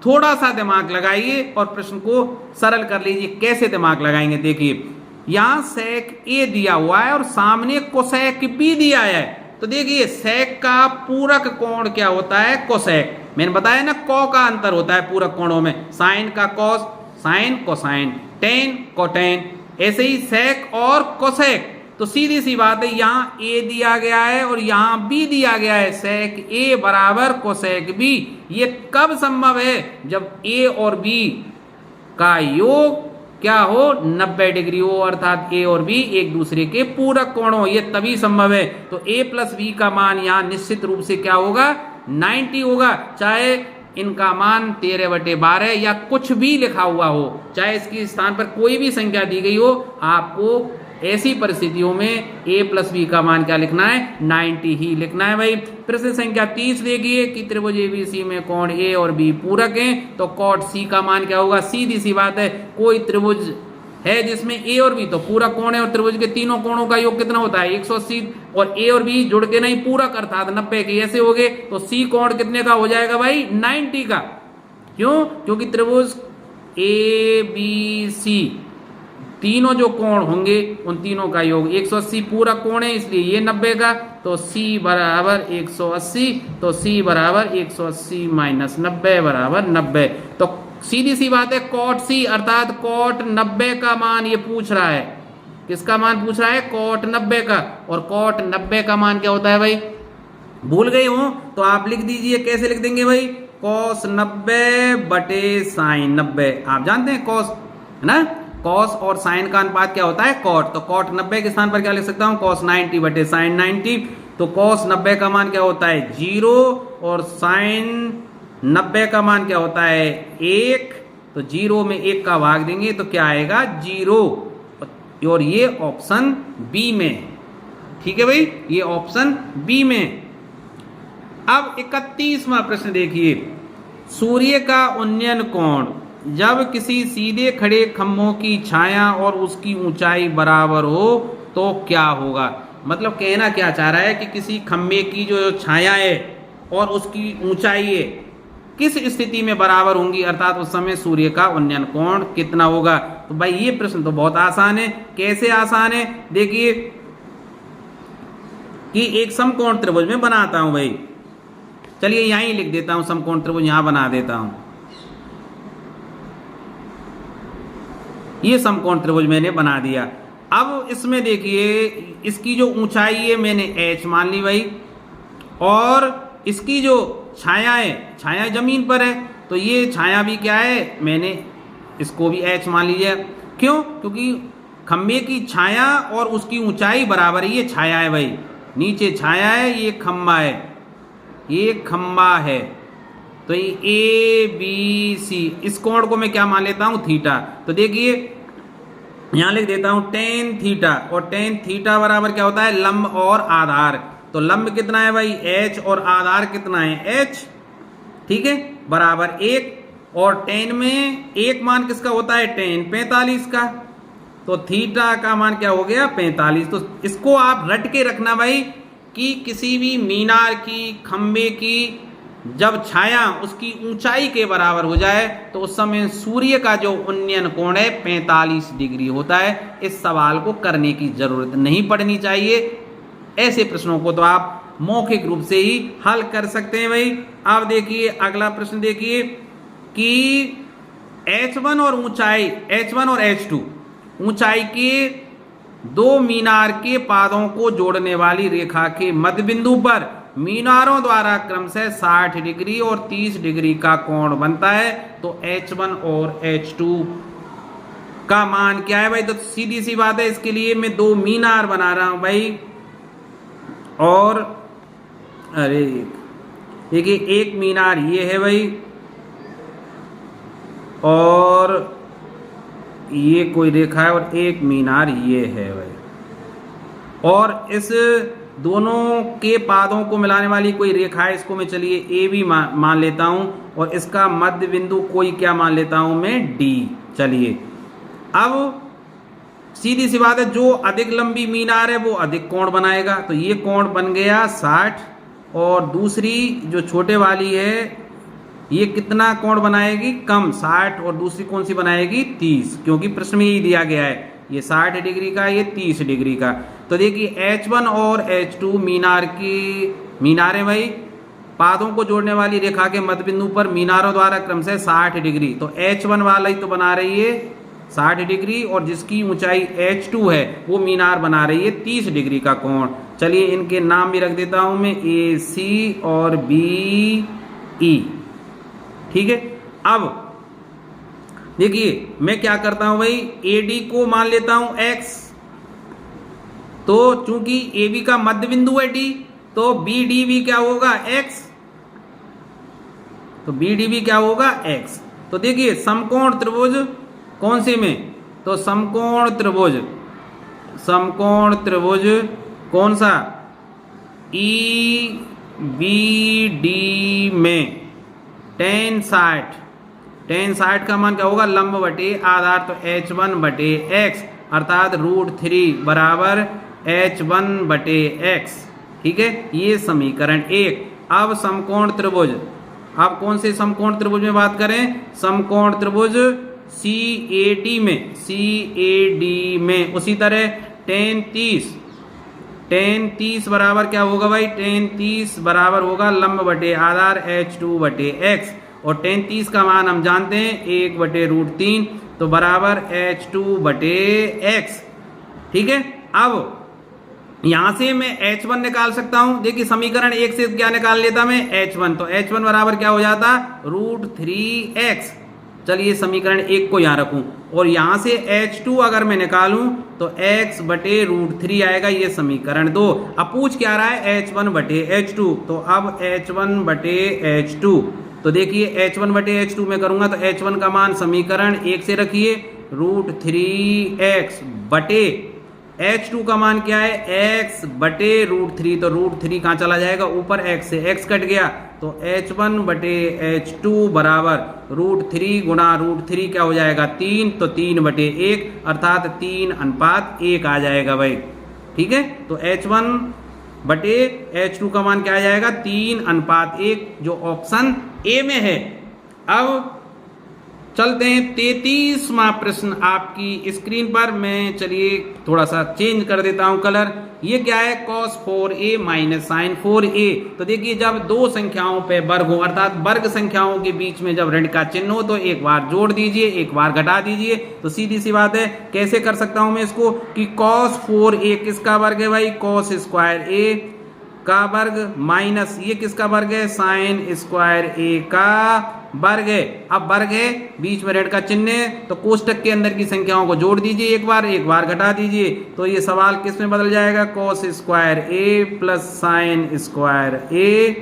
थोड़ा सा दिमाग लगाइए और प्रश्न को सरल कर लीजिए। कैसे दिमाग लगाएंगे, देखिए यहां सेक ए दिया हुआ है और सामने कोसेक बी दिया है। तो देखिए सेक का पूरक कोण क्या होता है, कोसेक। मैंने बताया ना कौ का अंतर होता है पूरक कोणों में, साइन का कॉस, साइन कोसाइन, टेन कोटेन, ऐसे ही सेक और कोसेक। तो सीधी सी बात है, यहां ए दिया गया है और यहां बी दिया गया है, सेक ए बराबर कोसेक बी। ये कब संभव है, जब ए और बी का योग क्या हो, 90 डिग्री हो, अर्थात ए और बी एक दूसरे के पूरक कोण हो, ये तभी संभव है। तो ए प्लस बी का मान यहां निश्चित रूप से क्या होगा, 90 होगा। चाहे इनका मान 13/12 या कुछ भी लिखा हुआ हो, चाहे इसके स्थान पर कोई भी संख्या दी गई हो, आपको ऐसी परिस्थितियों में a प्लस बी का मान क्या लिखना है, 90 ही लिखना है भाई। प्रश्न संख्या 30 देखिए कि त्रिभुज एबीसी में कोण a और b पूरक हैं, तो कॉट c का मान क्या होगा। सीधी सी बात है, कोई त्रिभुज है जिसमें a और b तो पूरक कोण है और त्रिभुज के तीनों कोणों का योग कितना होता है, 180, और a और b जुड़ के नहीं पूरक अर्थात 90 के ऐसे हो गए, तो c कोण कितने का हो जाएगा भाई, 90 का। क्यों, क्योंकि त्रिभुज ABC तीनों जो कोण होंगे उन तीनों का योग 180 पूरा कोण है, इसलिए ये 90 का, तो C बराबर 180, तो C बराबर 180 माइनस 90 बराबर 90। तो सीधी सी बात है, कॉट C अर्थात कॉट 90 का मान ये पूछ रहा है। किसका मान पूछ रहा है, कॉट 90 का। और कॉट 90 का मान क्या होता है भाई, भूल गए हो तो आप लिख दीजिए। कैसे लिख देंगे भाई, कॉस 90 बटे साइन 90। आप जानते हैं कॉस है ना, कॉस और साइन का अनुपात क्या होता है, कॉट। तो कॉट 90 के स्थान पर क्या लिख सकता हूं, कॉस 90 बटे साइन 90। तो कॉस 90 का मान क्या होता है, 0, और साइन 90 का मान क्या होता है, 1। तो 0 में 1 का भाग देंगे तो क्या आएगा, 0। और ये ऑप्शन बी में, ठीक है भाई, ये ऑप्शन बी में। अब 31वां प्रश्न देखिए, सूर्य का उन्नयन कोण जब किसी सीधे खड़े खंभों की छाया और उसकी ऊंचाई बराबर हो तो क्या होगा। मतलब कहना क्या चाह रहा है कि किसी खंभे की जो छाया है और उसकी ऊंचाई है किस स्थिति में बराबर होंगी, अर्थात उस समय सूर्य का उन्नयन कोण कितना होगा। तो भाई ये प्रश्न तो बहुत आसान है। कैसे आसान है, देखिए कि एक समकोण त्रिभुज में बनाता हूं भाई, चलिए यहां ही लिख देता हूं, समकोण त्रिभुज यहां बना देता हूं। ये समकोण त्रिभुज मैंने बना दिया। अब इसमें देखिए इसकी जो ऊंचाई है मैंने h मान ली भाई, और इसकी जो छाया है, छाया जमीन पर है, तो ये छाया भी क्या है, मैंने इसको भी h मान लीजिए। क्यों, क्योंकि खंबे की छाया और उसकी ऊंचाई बराबर है। ये छाया है भाई, नीचे छाया है, ये खंबा है, ये खंबा है। तो ये ABC, इस कोण को मैं क्या मान लेता हूं, थीटा। तो देखिए यहां लिख देता हूं टेन थीटा, और टेन थीटा बराबर क्या होता है, लंब और आधार। तो लंब कितना है भाई, h, और आधार कितना है, h, ठीक है, बराबर 1। और टेन में एक मान किसका होता है, टेन 45 का। तो थीटा का मान क्या हो गया, 45। तो इसको आप रट के रखना भाई कि किसी भी मीनार की, खंबे की जब छाया उसकी ऊंचाई के बराबर हो जाए तो उस समय सूर्य का जो उन्नयन कोण है 45 डिग्री होता है। इस सवाल को करने की जरूरत नहीं पड़नी चाहिए। ऐसे प्रश्नों को तो आप मौखिक रूप से ही हल कर सकते हैं भाई। अब देखिए अगला प्रश्न देखिए कि H1 और ऊंचाई, H1 और H2 ऊंचाई के दो मीनार के पादों को जोड़ने वाली रेखा के मध्य बिंदु पर मीनारों द्वारा क्रमशः 60 डिग्री और 30 डिग्री का कोण बनता है। तो H1 और H2 का मान क्या है भाई। तो सीधी सी बात है, इसके लिए मैं दो मीनार बना रहा हूं भाई। और अरे देखिए एक मीनार ये है भाई, और ये कोई रेखा है, और एक मीनार ये है भाई। और इस दोनों के पादों को मिलाने वाली कोई रेखा है, इसको मैं चलिए ए भी मान लेता हूं, और इसका मध्य बिंदु कोई क्या मान लेता हूं मैं, डी। चलिए अब सीधी सी बात है, जो अधिक लंबी मीनार है वो अधिक कोण बनाएगा। तो ये कोण बन गया 60, और दूसरी जो छोटे वाली है ये कितना कोण बनाएगी? कम 60, और दूसरी कौन सी बनाएगी? 30, क्योंकि प्रश्न में यही दिया गया है, ये 60 डिग्री का, ये 30 डिग्री का। तो देखिए H1 और H2 मीनारें भाई, पादों को जोड़ने वाली रेखा के मध्य बिंदु पर मीनारों द्वारा क्रमशः 60 डिग्री, तो H1 वाला ही तो बना रही है 60 डिग्री, और जिसकी ऊंचाई H2 है वो मीनार बना रही है 30 डिग्री का कोण। चलिए इनके नाम भी रख देता हूं मैं, AC और BE, ठीक है। अब देखिए मैं क्या करता हूं भाई, AD को मान लेता हूं X, तो चूंकि AB का मध्य बिंदु है D, तो BDB क्या होगा? X, तो BDB क्या होगा? X। तो देखिए समकोण त्रिभुज कौन से में? तो समकोण त्रिभुज कौन सा? EBD में tan 60 का मान क्या होगा? लंब बटे आधार, तो H1 बटे X, अर्थात √3 बराबर H1 बटे X, ठीक है। ये समीकरण 1। अब समकोण त्रिभुज, अब कौन से समकोण त्रिभुज में बात करें? समकोण त्रिभुज CAD में उसी तरह tan 30 बराबर क्या होगा भाई? tan 30 बराबर होगा लंब बटे आधार H2 बटे X, और tan 30 का मान हम जानते हैं 1 बटे √3, तो बराबर H2 बटे X, ठीक है। अब यहां से मैं H1 निकाल सकता हूं। देखिए समीकरण 1 से क्या निकाल लेता मैं? H1, तो H1 बराबर क्या हो जाता? √3x। चलिए समीकरण 1 को यहां रखूं, और यहां से H2 अगर मैं निकालूं तो x बटे √3 आएगा, ये समीकरण 2। अब पूछ क्या रहा है? H1 बटे H2, तो अब H1 बटे H2, तो देखिए H1 बटे H2 में करूंगा तो H1 का मान समीकरण 1 से रखिए √3x बटे H2 का मान क्या है? x बटे √3, तो √3 कहाँ चला जाएगा? ऊपर x से x कट गया, तो H1 बटे H2 बराबर √3 गुणा √3 क्या हो जाएगा? 3, तो 3 बटे 1, अर्थात 3:1 आ जाएगा भाई, ठीक है। तो H1 बटे H2 का मान क्या आ जाएगा? 3:1, जो ऑप्शन ए में है। अब चलते हैं 33वां प्रश्न आपकी स्क्रीन पर। मैं चलिए थोड़ा सा चेंज कर देता हूं कलर। ये क्या है? cos 4a minus sin 4a। तो देखिए जब दो संख्याओं पे वर्ग हो, अर्थात वर्ग संख्याओं के बीच में जब ऋण का चिन्ह हो, तो एक बार जोड़ दीजिए, एक बार घटा दीजिए। तो सीधी सी बात है, कैसे कर सकता हूं मैं इसको कि cos 4a किसका वर्ग है भाई? cos स्क्वायर a का वर्ग माइनस ये किसका वर्ग है? sin स्क्वायर a का वर्ग है। अब वर्ग है, बीच में ऋण का चिन्ह है, तो कोष्टक के अंदर की संख्याओं को जोड़ दीजिए, एक बार घटा दीजिए, तो ये सवाल किस में बदल जाएगा? cos square a plus sin square a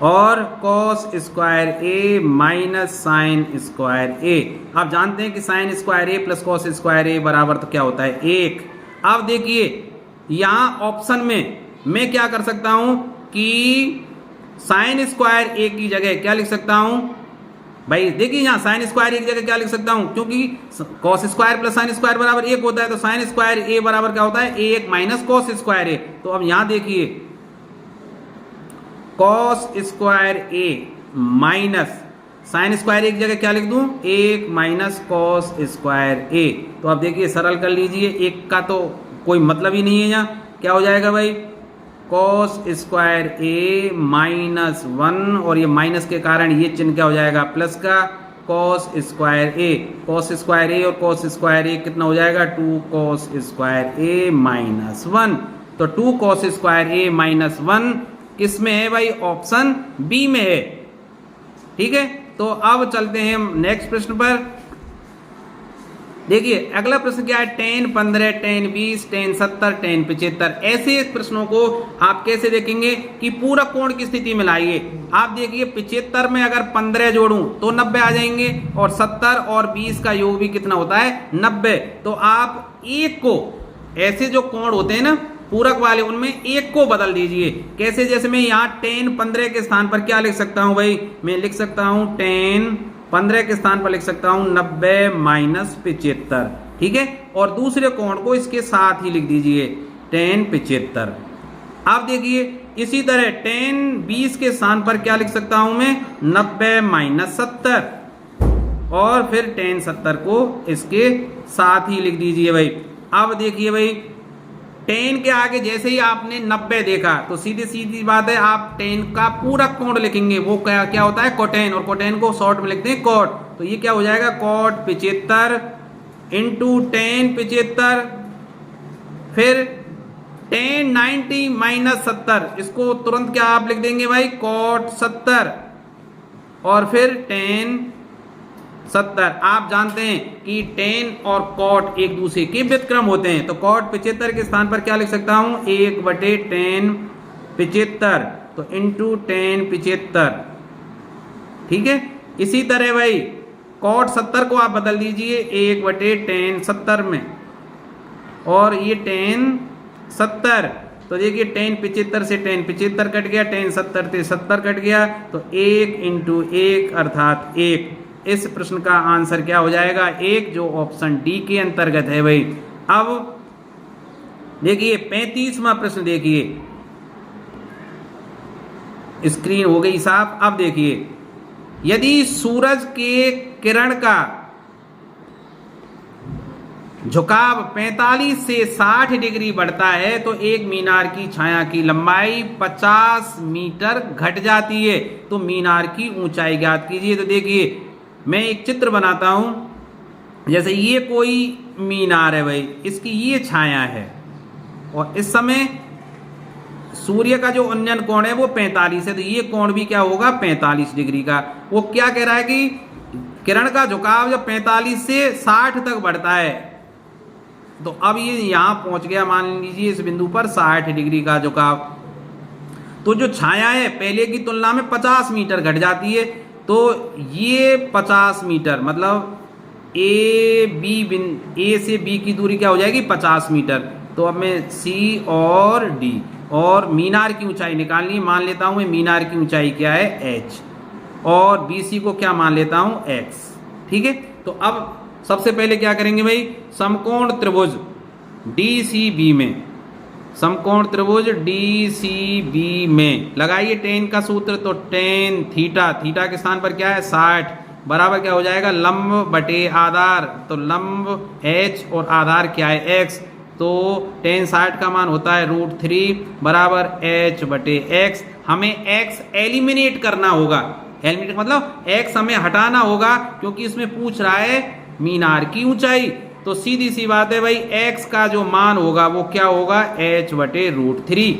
और cos square a minus sin square a। आप जानते हैं कि sin square a plus cos square a बराबर तो क्या होता है? 1। अब देखिए यहां ऑप्शन में मैं क्या कर सकता हूं कि साइन स्क्वायर ए की जगह क्या लिख सकता हूं भाई? देखिए यहां साइन स्क्वायर ए की जगह क्या लिख सकता हूं, क्योंकि cos square plus sine square बराबर 1 होता है, तो साइन स्क्वायर ए बराबर क्या होता है? 1 माइनस कॉस स्क्वायर ए। तो अब यहां देखिए कॉस स्क्वायर ए माइनस साइन स्क्वायर ए की जगह क्या लिख दूं? 1 माइनस कॉस स्क्वायर ए। तो अब देखिए सरल कर लीजिए, 1 का तो कोई मतलब ही नहीं है, यहां क्या हो जाएगा भाई? cos स्क्वायर a माइनस 1, और ये माइनस के कारण ये चिन्ह क्या हो जाएगा? प्लस का cos square a। cos square a और cos स्क्वायर a कितना हो जाएगा? 2 cos स्क्वायर a माइनस 1। तो 2 cos स्क्वायर a माइनस 1 किस में है भाई? ऑप्शन बी में है, ठीक है। तो अब चलते हैं हम नेक्स्ट प्रश्न पर। देखिए अगला प्रश्न क्या है? tan 15, tan 20, tan 70, tan 75। ऐसे प्रश्नों को आप कैसे देखेंगे कि पूरक कोण की स्थिति में लाइए। आप देखिए 75 में अगर 15 जोड़ूं तो 90 आ जाएंगे, और 70 और 20 का योग भी कितना होता है? 90। तो आप एक को, ऐसे जो कोण होते हैं ना पूरक वाले, उनमें एक को बदल दीजिए। कैसे? जैसे मैं यहाँ tan 15 के स्थान पर क्या लिख सकता हूं भाई? मैं लिख सकता हूं tan 15 के स्थान पर लिख सकता हूं 90 माइनस 75, ठीक है। और दूसरे कोण को इसके साथ ही लिख दीजिए tan 75। आप देखिए इसी तरह टेन 20 के स्थान पर क्या लिख सकता हूं मैं, 90 माइनस 70 और फिर टेन 70 को इसके साथ ही लिख दीजिए भाई। अब देखिए भाई, टेन के आगे जैसे ही आपने 90 देखा तो सीधी सीधी बात है आप टेन का पूरा कोण लिखेंगे, वो क्या क्या होता है, कोटेन, और कोटेन को शॉर्ट में लिखते हैं कॉट। तो ये क्या हो जाएगा, कॉट 75 इंटू टेन 75, फिर टेन 90 माइनस 70, इसको तुरंत क्या आप लिख देंगे भाई, कॉट 70, और फिर टेन 70। आप जानते हैं कि टेन और कॉट एक दूसरे के व्युत्क्रम होते हैं, तो कॉट 75 के स्थान पर क्या लिख सकता हूं, 1/10 75, तो इंटू टेन 75, ठीक है। इसी तरह भाई कॉट 70 को आप बदल दीजिए 1/10 70 में, और ये टेन 70, तो देखिए टेन 75 से टेन 75 कट गया, टेन 70 से 70 कट गया, तो 1 इंटू 1 अर्थात 1। इस प्रश्न का आंसर क्या हो जाएगा, 1, जो ऑप्शन डी के अंतर्गत है भाई। अब देखिए 35वां प्रश्न देखिए, स्क्रीन हो गई साफ। अब देखिए, यदि सूरज के किरण का झुकाव 45 से 60 डिग्री बढ़ता है तो एक मीनार की छाया की लंबाई 50 मीटर घट जाती है, तो मीनार की ऊंचाई ज्ञात कीजिए। तो देखिए मैं एक चित्र बनाता हूं, जैसे ये कोई मीनार है भाई, इसकी ये छाया है, और इस समय सूर्य का जो उन्नयन कोण है वो 45 है, तो ये कोण भी क्या होगा, 45 डिग्री का। वो क्या कह रहा है कि किरण का झुकाव जब 45 से 60 तक बढ़ता है, तो अब ये यहां पहुंच गया, मान लीजिए इस बिंदु पर 60 डिग्री का झुकाव, तो जो छाया है पहले की तुलना में 50 मीटर घट जाती है। तो ये 50 मीटर मतलब ए से बी की दूरी क्या हो जाएगी, 50 मीटर। तो अब मैं सी और डी और मीनार की ऊंचाई निकालनी, मान लेता हूं मैं मीनार की ऊंचाई क्या है, एच, और बीसी को क्या मान लेता हूं, एक्स, ठीक है। तो अब सबसे पहले क्या करेंगे भाई, समकोण त्रिभुज डीसीबी में, समकोण त्रिभुज डीसीबी में लगाइए टेन का सूत्र, तो टेन थीटा, थीटा के स्थान पर क्या है 60, बराबर क्या हो जाएगा, लंब बटे आधार, तो लंब एच और आधार क्या है एक्स, तो टेन 60 का मान होता है √3 बराबर एच बटे एक्स। हमें एक्स एलिमिनेट करना होगा, एलिमिनेट मतलब एक्स हमें हटाना होगा, क्योंकि इसमें पूछ रहा है मीनार की ऊंचाई। तो सीधी सी बात है भाई, x का जो मान होगा वो क्या होगा, h बटे √3,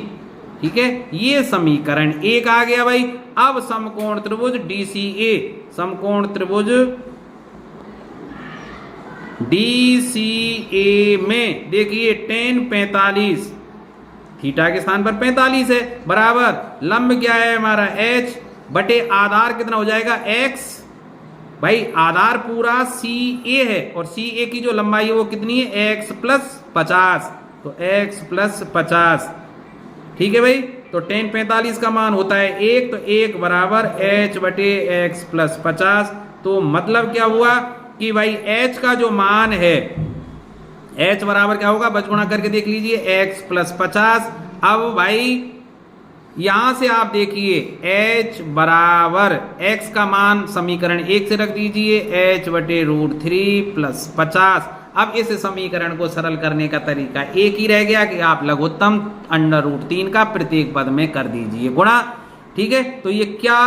ठीक है। ये समीकरण 1 आ गया भाई। अब समकोण त्रिभुज DCA, समकोण त्रिभुज DCA में देखिए टेन 45, थीटा के स्थान पर 45 है, बराबर लंब क्या है हमारा h बटे आधार कितना हो जाएगा x, भाई आधार पूरा CA है, और CA की जो लंबाई है वो कितनी है, x प्लस 50, तो x प्लस 50, ठीक है भाई। तो टेन 45 का मान होता है 1, तो 1 बराबर h बटे x प्लस 50। तो मतलब क्या हुआ कि भाई h का जो मान है, h बराबर क्या होगा, बचगुणा करके देख लीजिए, x प्लस 50। अब भाई यहां से आप देखिए h बराबर x का मान समीकरण 1 से रख दीजिए, h बटे √3 प्लस 50। अब इस समीकरण को सरल करने का तरीका एक ही रह गया कि आप लघुत्तम √3 का प्रत्येक पद में कर दीजिए गुणा, ठीक है। तो ये क्या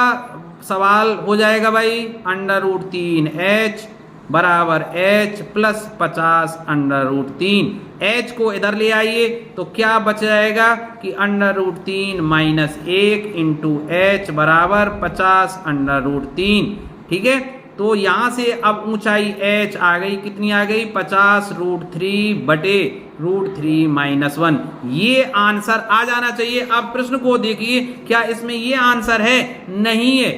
सवाल हो जाएगा भाई, √3h बराबर h प्लस 50 √3, h को इधर ले आइए तो क्या बच जाएगा कि √3 माइनस 1 इंटू h बराबर 50 √3, ठीक है। तो यहां से अब ऊंचाई h आ गई, कितनी आ गई, 50 √3 बटे √3 माइनस 1। ये आंसर आ जाना चाहिए। अब प्रश्न को देखिए, क्या इसमें ये आंसर है, नहीं है,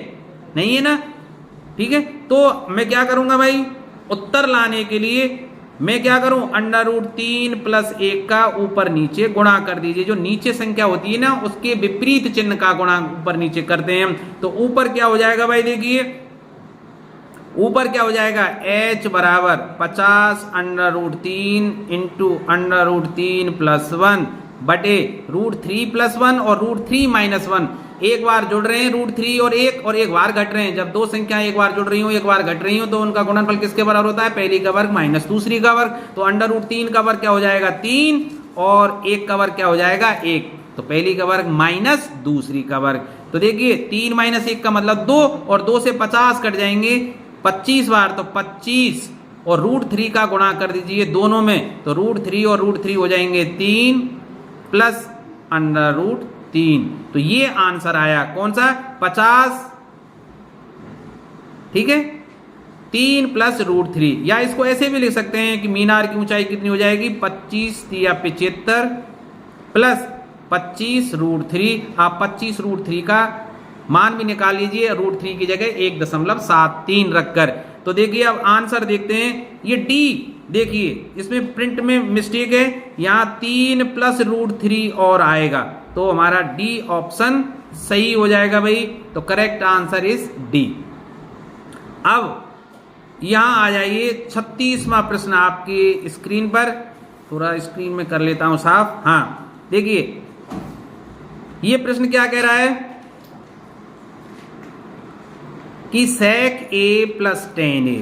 नहीं है ना, ठीक है। तो मैं क्या करूंगा भाई, उत्तर लाने के लिए मैं क्या करूं, √3 प्लस 1 का ऊपर नीचे गुणा कर दीजिए। जो नीचे संख्या होती है ना उसके विपरीत चिन्ह का गुणा ऊपर नीचे करते हैं। तो ऊपर क्या हो जाएगा भाई, देखिए ऊपर क्या हो जाएगा, h बराबर 50 √3 इंटू √3 प्लस 1 बटे √3+1 और √3-1। एक बार जुड़ रहे हैं √3 और एक बार घट रहे हैं। जब दो संख्याएं एक बार जुड़ रही हो एक बार घट रही हो तो उनका गुणनफल किसके बराबर होता है? पहली का वर्ग माइनस दूसरी का वर्ग। तो √3 का वर्ग क्या हो जाएगा? 3 और 1 का वर्ग क्या हो जाएगा? 1। तो पहली का वर्ग माइनस दूसरी का वर्ग। तो देखिए 3 - 1 का मतलब 2 और 2 से 50 कट जाएंगे 25 बार, तो 25 और √3 का गुणा कर दीजिए दोनों में, तो √3 और √3 हो जाएंगे 3 प्लस √3। तो ये आंसर आया कौन सा? 50। ठीक है, 3 प्लस √3। या इसको ऐसे भी लिख सकते हैं कि मीनार की ऊंचाई कितनी हो जाएगी? 25 या 75 प्लस 25 √3। आप 25 √3 का मान भी निकाल लीजिए √3 की जगह 1.73 रखकर। तो देखिए अब आंसर देखते हैं। ये डी, देखिए इसमें प्रिंट में मिस्टेक है, यहां 3 प्लस √3 और आएगा, तो हमारा डी ऑप्शन सही हो जाएगा भाई। तो करेक्ट आंसर इज डी। अब यहां आ जाइए 36वां प्रश्न आपकी स्क्रीन पर। थोड़ा स्क्रीन में कर लेता हूं साफ। हाँ देखिए ये प्रश्न क्या कह रहा है कि sec a plus tan a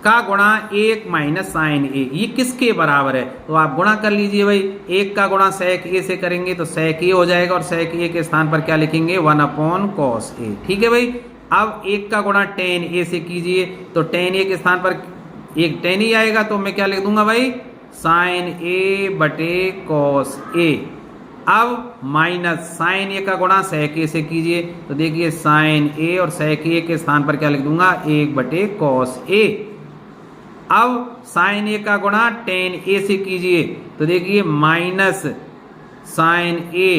का गुणा 1 माइनस sin a ये किसके बराबर है? तो आप गुणा कर लीजिए भाई। 1 का गुणा sec a से करेंगे तो sec a हो जाएगा और sec a के स्थान पर क्या लिखेंगे? 1/cos a। ठीक है भाई। अब 1 का गुणा tan a से कीजिए तो tan a के स्थान पर एक tan ही आएगा, तो मैं क्या लिख दूंगा भाई? sin a बटे cos a। अब माइनस साइन ए का गुणा sec a से कीजिए तो देखिए साइन ए और sec a के स्थान पर क्या लिख दूंगा? 1/cos a। अब साइन ए का गुणा tan a से कीजिए तो देखिए माइनस साइन ए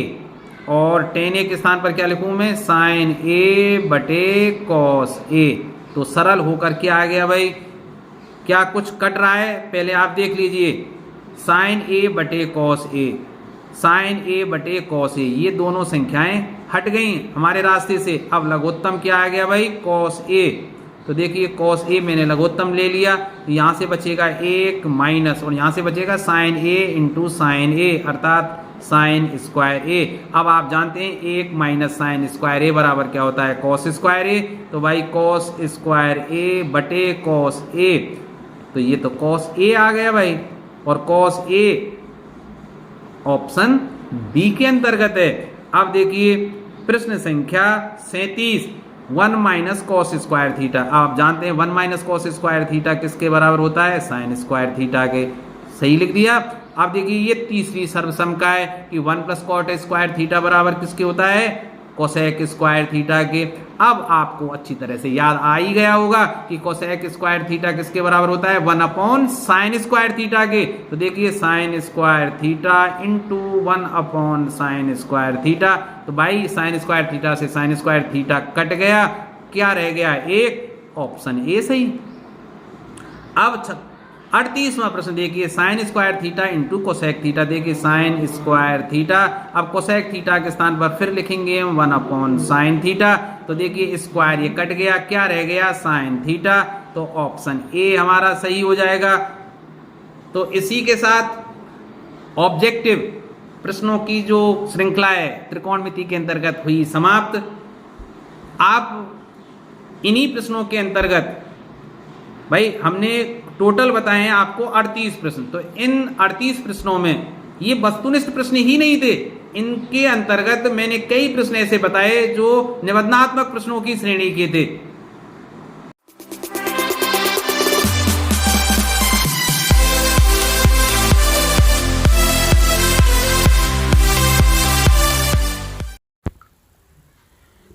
और tan a के स्थान पर क्या लिखूं मैं? Sine a/cos a। तो सरल होकर क्या आ गया भाई? क्या कुछ कट रहा है? पहले आप देख लीजिए। Sign a/cos a, sign a/cos a, ये दोनों संख्याएं हट गई हमारे रास्ते से। अब लघुत्तम क्या आ गया भाई? cos a। तो देखिए cos a मैंने लघुत्तम ले लिया, तो यहां से बचेगा 1 माइनस और यहां से बचेगा sine a into sine a अर्थात साइन स्क्वायर a। अब आप जानते हैं 1 माइनस साइन स्क्वायर a बराबर क्या होता है? cos square a। तो भाई cos स्क्वायर a बटे cos a, तो ये तो cos a आ गया भाई। और cos a ऑप्शन बी के अंतर्गत है। अब देखिए प्रश्न संख्या 37, 1 माइनस कॉस स्क्वायर थीटा। आप जानते हैं 1 माइनस कॉस स्क्वायर थीटा किसके बराबर होता है? साइन स्क्वायर थीटा के। सही लिख दिया। अब देखिए ये तीसरी सर्वसम का है कि 1 प्लस कॉट स्क्वायर थीटा बराबर किसके होता है? कोसेक स्क्वायर थीटा के। अब आपको अच्छी तरह से याद आ ही गया होगा कि कोसेक स्क्वायर थीटा किसके बराबर होता है? 1/साइन स्क्वायर थीटा के। तो देखिए साइन स्क्वायर थीटा इंटू 1/साइन स्क्वायर थीटा। तो भाई साइन स्क्वायर थीटा से साइन स्क्वायर थीटा कट गया, क्या रह गया? एक, ऑप्शन ए सही। अब 38वां प्रश्न देखिए, sine square theta into cosec theta. देखिए साइन स्क्वायर थीटा, अब कोसेक थीटा के स्थान पर फिर लिखेंगे 1/साइन थीटा। तो देखिए स्क्वायर ये कट गया, क्या रह गया? Sine theta. तो ऑप्शन ए हमारा सही हो जाएगा। तो इसी के साथ ऑब्जेक्टिव प्रश्नों की जो श्रृंखला है त्रिकोणमिति के अंतर्गत हुई समाप्त। आप इन्हीं प्रश्नों के अंतर्गत भाई हमने टोटल बताए हैं आपको 38 प्रश्न। तो इन 38 प्रश्नों में ये वस्तुनिष्ठ प्रश्न ही नहीं थे, इनके अंतर्गत मैंने कई प्रश्न ऐसे बताए जो निबंधात्मक प्रश्नों की श्रेणी के थे।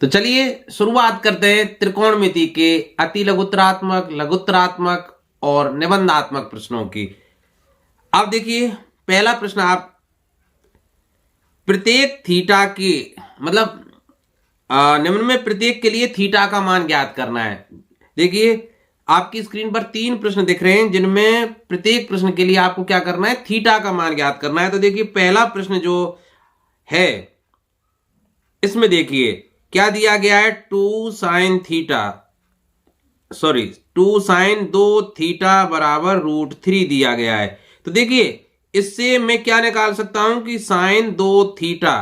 तो चलिए शुरुआत करते हैं त्रिकोणमिति के अति लघुत्तरात्मक, लघुत्तरात्मक और निबंधात्मक प्रश्नों की। अब देखिए पहला प्रश्न, आप प्रत्येक थीटा की मतलब निम्न में प्रत्येक के लिए थीटा का मान ज्ञात करना है। देखिए आपकी स्क्रीन पर 3 प्रश्न दिख रहे हैं जिनमें प्रत्येक प्रश्न के लिए आपको क्या करना है? थीटा का मान ज्ञात करना है। तो देखिए पहला प्रश्न जो है इसमें देखिए क्या दिया गया है? 2 sine theta, sorry 2 sine 2 theta बराबर √3 दिया गया है। तो देखिए इससे मैं क्या निकाल सकता हूं कि साइन 2 थीटा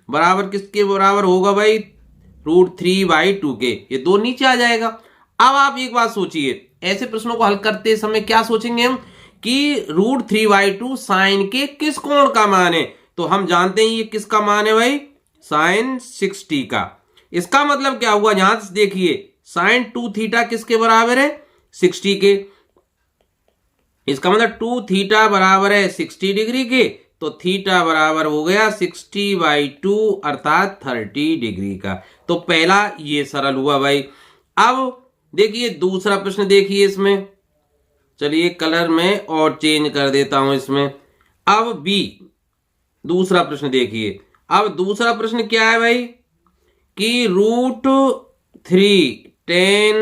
बराबर किसके बराबर होगा भाई, √3/2 के। ये 2 नीचे आ जाएगा। अब आप एक बात सोचिए, ऐसे प्रश्नों को हल करते समय क्या सोचेंगे हम कि √3/2 साइन के किस कोण का मान है। तो हम जानते हैं ये किसका मान है भाई, साइन 60 का। इसका मतलब क्या हुआ, यहां से देखिए साइन 2 थीटा किसके बराबर है, 60 के। इसका मतलब 2 थीटा बराबर है 60 डिग्री के, तो थीटा बराबर हो गया 60/2 अर्थात 30 डिग्री का। तो पहला ये सरल हुआ भाई। अब देखिए दूसरा प्रश्न देखिए, इसमें चलिए कलर में और चेंज कर देता हूं इसमें। अब बी दूसरा प्रश्न देखिए। अब दूसरा प्रश्न क्या है भाई कि √3 tan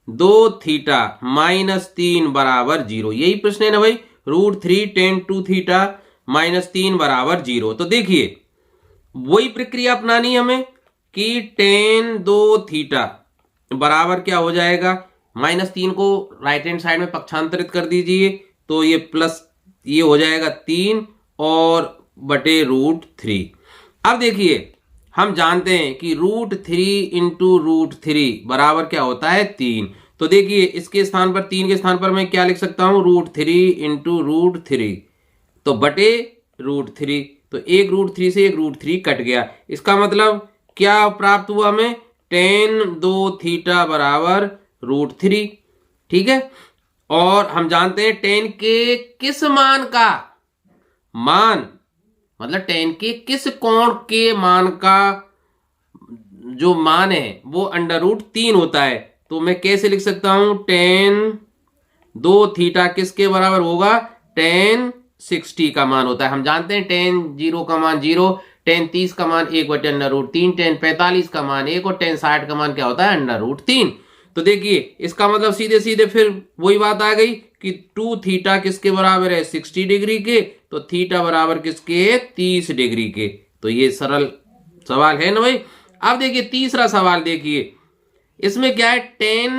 2 थीटा -3 बराबर 0। यही प्रश्न है ना भाई, √3 tan 2 थीटा -3 बराबर 0। तो देखिए वही प्रक्रिया अपनानी हमें कि tan 2 थीटा बराबर क्या हो जाएगा, -3 को राइट हैंड साइड में पक्षांतरित कर दीजिए, तो ये प्लस ये हो जाएगा 3 और बटे √3। अब देखिए हम जानते हैं कि √3 इंटू √3 बराबर क्या होता है 3। तो देखिए इसके स्थान पर 3 के स्थान पर मैं क्या लिख सकता हूं, √3 इंटू √3 तो बटे √3। तो एक √3 से एक √3 कट गया। इसका मतलब क्या प्राप्त हुआ हमें, tan 2 थीटा बराबर √3। ठीक है, और हम जानते हैं tan के किस मान का मान, मतलब tan के किस कोण के मान का जो मान है वो √3 होता है। तो मैं कैसे लिख सकता हूं, tan 2 थीटा किसके बराबर होगा, tan 60 का मान होता है। हम जानते हैं tan 0 का मान 0, tan 30 का मान 1/√3, tan 45 का मान 1 और tan 60 का मान क्या होता है, √3। तो देखिए इसका मतलब सीधे सीधे फिर वही बात आ गई कि 2 थीटा किसके बराबर है, 60 डिग्री के, तो थीटा बराबर किसके, 30 डिग्री के। तो ये सरल सवाल है ना भाई। अब देखिए तीसरा सवाल देखिए, इसमें क्या है, tan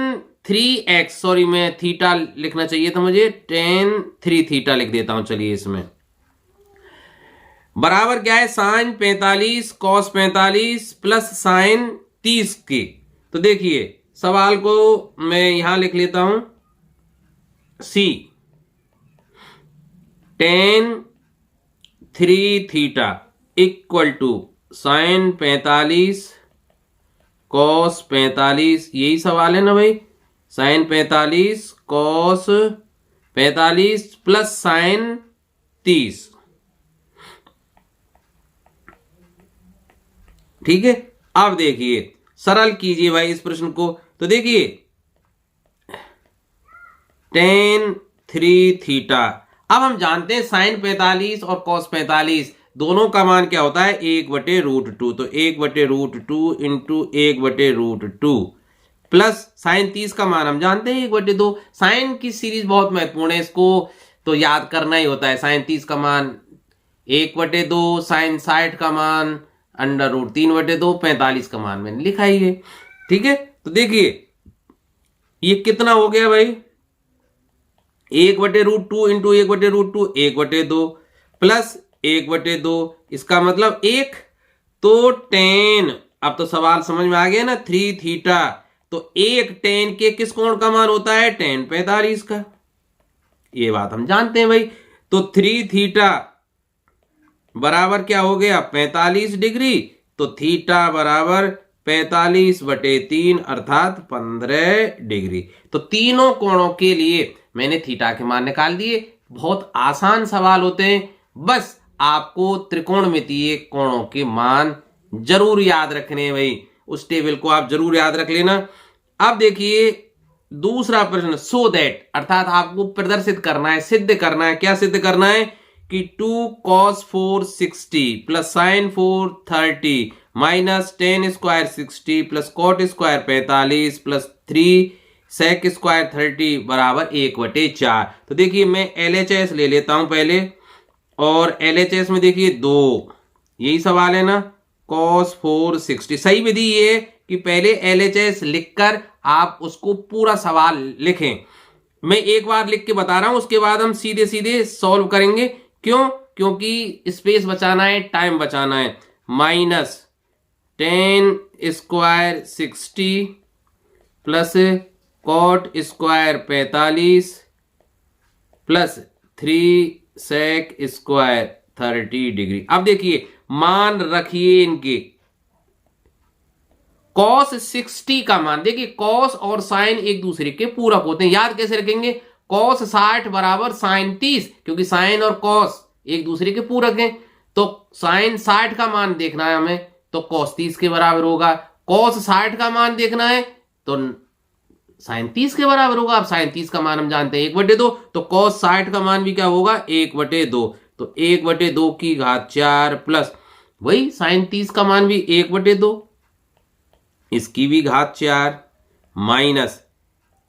3x, सॉरी मैं थीटा लिखना चाहिए था मुझे, tan 3 थीटा लिख देता हूं। चलिए इसमें बराबर क्या है, साइन 45 cos 45 प्लस साइन 30 के। तो देखिए सवाल को मैं यहां लिख लेता हूं, C tan 3 theta equal to sine 45 cos 45, यही सवाल है ना भाई, साइन 45 cos 45 प्लस साइन 30। ठीक है, अब देखिए सरल कीजिए भाई इस प्रश्न को। तो देखिए tan 3 थीटा, अब हम जानते हैं साइन 45 और cos 45 दोनों का मान क्या होता है, 1/√2। तो 1/√2 इंटू 1/√2 प्लस साइन 30 का मान हम जानते हैं 1/2। साइन की सीरीज बहुत महत्वपूर्ण है, इसको तो याद करना ही होता है। साइन 30 का मान 1/2, साइन 60 का मान √3/2, 45 का मान मैंने लिखा ही है। ठीक है, तो देखिए ये कितना हो गया भाई, 1/√2 इंटू 1/√2 1/2 प्लस 1/2, इसका मतलब 1। तो tan, अब तो सवाल समझ में आ गया ना, 3 थीटा, तो 1 tan के किस कोण का मान होता है, tan 45 का। ये बात हम जानते हैं भाई। तो 3 थीटा बराबर क्या हो गया, 45 डिग्री। तो थीटा बराबर 45/3 अर्थात 15 डिग्री। तो तीनों कोणों के लिए मैंने थीटा के मान निकाल दिए। बहुत आसान सवाल होते हैं, बस आपको त्रिकोणमितीय कोणों के मान जरूर याद रखने हैं भाई। उस टेबल को आप जरूर याद रख लेना। अब देखिए दूसरा प्रश्न, सो दैट, अर्थात आपको प्रदर्शित करना है, सिद्ध करना है। क्या सिद्ध करना है कि 2 cos 4 60 plus sign 4 30 minus tan square 60 plus cot square 45 plus 3 sec square 30 बराबर 1/4। तो देखिए मैं LHS ले लेता हूं पहले, और LHS में देखिए 2, यही सवाल है ना, cos 4 60। सही विधि ये कि पहले LHS लिखकर आप उसको पूरा सवाल लिखें। मैं एक बार लिख के बता रहा हूं, उसके बाद हम सीधे सीधे सॉल्व करेंगे। क्यों? क्योंकि स्पेस बचाना है, टाइम बचाना है। -10² 60 plus cot square 45 plus 3 sec² 30 degree. अब देखिए, मान रखिए इनके cos 60 का मान, देखिए cos और साइन एक दूसरे के पूरक होते हैं। याद कैसे रखेंगे? cos 60 बराबर साइन 30, क्योंकि साइन और cos एक दूसरे के पूरक हैं। तो साइन 60 का मान देखना है हमें, तो cos 30 के बराबर होगा। cos 60 का मान देखना है तो साइन 30 के बराबर होगा। अब साइन 30 का मान हम जानते हैं 1/2, तो cos 60 का मान भी क्या होगा? 1/2। तो 1/2 की घात 4 प्लस वही साइन 30 का मान भी 1/2, इसकी भी घात 4 माइनस,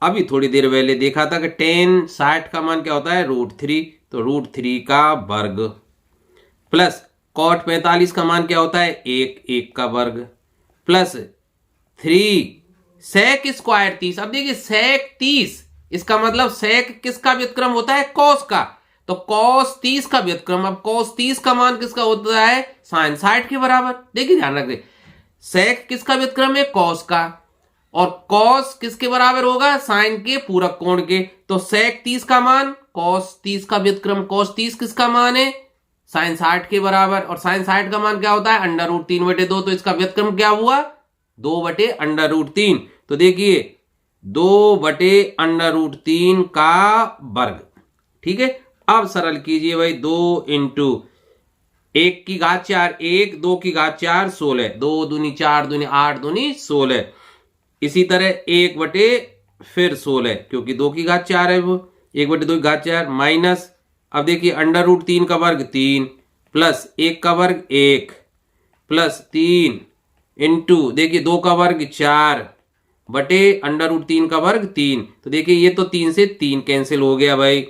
अभी थोड़ी देर पहले देखा था कि 10 60 का मान क्या होता है? √3, तो √3 का वर्ग प्लस cot 45 का मान क्या होता है? 1 का वर्ग प्लस 3 sec² 30। अब देखिए sec 30, इसका मतलब sec किसका व्युत्क्रम होता है? cos का। तो cos 30 का व्युत्क्रम, अब cos 30 का मान किसका होता है? sin 60 के बराबर। देखिए ध्यान रख दे, sec किसका व्युत्क्रम है? cos का, और cos किसके बराबर होगा? sin के पूरक कोण के। तो sec 30 का मान cos 30 का व्युत्क्रम, cos 30 किसका मान है? sin 60 के बराबर, और sin 60 का मान क्या होता है? √3/2। तो इसका व्युत्क्रम क्या हुआ? 2/√3। तो देखिए 2/√3 का वर्ग। ठीक है, अब सरल कीजिए भाई। 2 इंटू 1 की घात 4 1, 2 की घात 4 16, 2 दूनी 4 दूनी 8 दूनी 16। इसी तरह 1 फिर 16, क्योंकि 2 की घात 4 है वो, 1/2 की घात 4 माइनस, अब देखिए √3 का वर्ग 3 प्लस 1 का वर्ग 1 प्लस 3 इंटू देखिए 2 का वर्ग 4 बटे √3 का वर्ग 3। तो देखिए ये तो 3 से 3 कैंसिल हो गया भाई।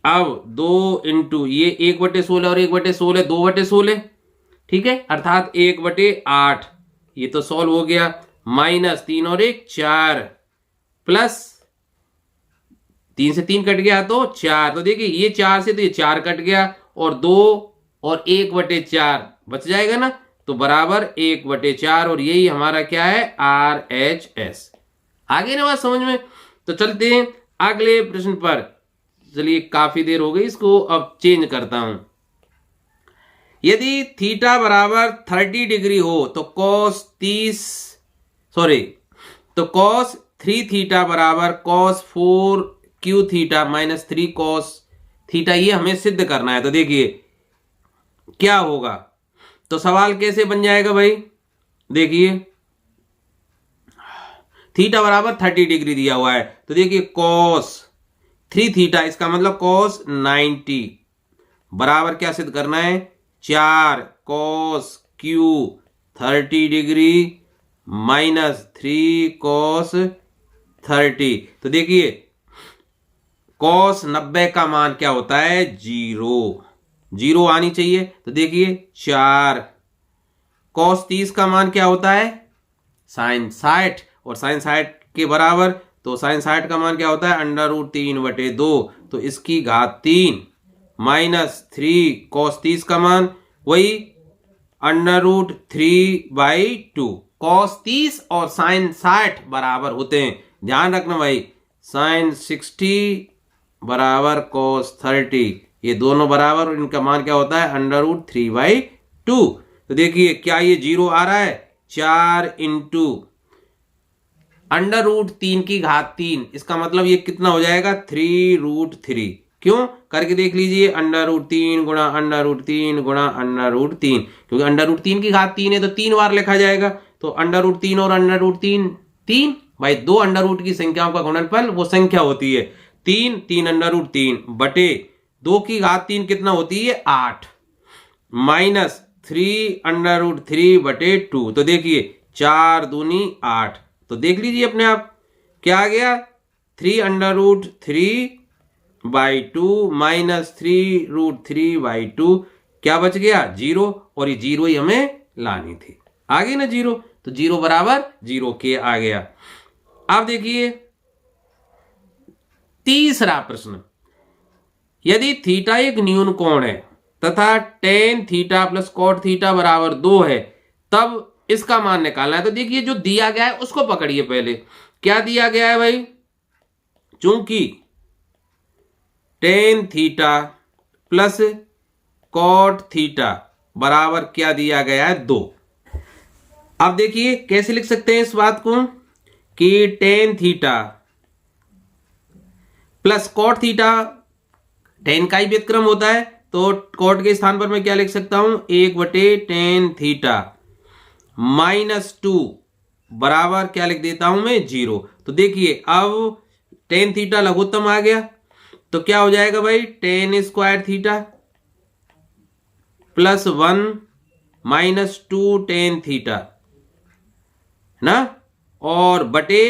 अब 2 इंटू ये 1/16 और 1/16 2/16, ठीक है, अर्थात 1/8। ये तो सॉल्व हो गया। माइनस 3 और 1 4 प्लस 3 से 3 कट गया तो 4। तो देखिए ये 4 से तो ये 4 कट गया, और 2 और 1/4 बच जाएगा ना, तो बराबर 1/4। और यही हमारा क्या है? RHS। आगे ना बात समझ में? तो चलते हैं अगले प्रश्न पर। चलिए काफी देर हो गई, इसको अब चेंज करता हूं। यदि थीटा बराबर 30 डिग्री हो तो cos 3 थीटा बराबर cos 4 q theta minus 3 cos theta, ये हमें सिद्ध करना है। तो देखिए क्या होगा, तो सवाल कैसे बन जाएगा भाई? देखिए थीटा बराबर 30 डिग्री दिया हुआ है, तो देखिए cos 3 थीटा, इसका मतलब cos 90 बराबर क्या सिद्ध करना है? 4 cos q 30 degree minus 3 cos 30। तो देखिए cos 90 का मान क्या होता है? 0 आनी चाहिए। तो देखिए 4 cos 30 का मान क्या होता है? sin 60, और sin 60 के बराबर, तो sin 60 का मान क्या होता है? √3/2, तो इसकी घात 3 माइनस 3 cos 30 का मान वही √3/2। cos 30 और sin 60 बराबर होते हैं, ध्यान रखना भाई। sin 60 बराबर cos 30, ये दोनों बराबर, और इनका मान क्या होता है? √3/2। तो देखिए क्या ये 0 आ रहा है? 4 इंटू √3 की घात 3, इसका मतलब ये कितना हो जाएगा? 3√3। क्यों करके देख लीजिए, √3 गुणा √3 गुणा √3, क्योंकि √3 की घात 3 है तो 3 बार लिखा जाएगा। तो √3 और √3 3 भाई, दो अंडर की संख्याओं का गुणनफल वो संख्या होती है 3 √3 बटे 2 की घात 3 कितना होती है? 8 माइनस 3√3/2। तो देखिए 4 दूनी 8, तो देख लीजिए अपने आप क्या आ गया? 3√3/2 माइनस 3√3/2, क्या बच गया? 0, और ये 0 ही हमें लानी थी। आ गई ना 0, तो 0 बराबर 0 के आ गया। अब देखिए तीसरा प्रश्न, यदि थीटा एक न्यून कोण है तथा tan theta plus cot theta बराबर 2 है, तब इसका मान निकालना है। तो देखिए जो दिया गया है उसको पकड़िए। पहले क्या दिया गया है भाई, चूंकि tan theta plus cot theta बराबर क्या दिया गया है, 2। अब देखिए कैसे लिख सकते हैं इस बात को कि tan theta plus cot theta, tan का ही व्युत्क्रम होता है, तो कॉट के स्थान पर मैं क्या लिख सकता हूं, 1/tan थीटा माइनस 2 बराबर क्या लिख देता हूं मैं, 0। तो देखिए अब टेन थीटा लघुत्तम आ गया, तो क्या हो जाएगा भाई, ten square theta plus 1 minus 2 tan theta ना, और बटे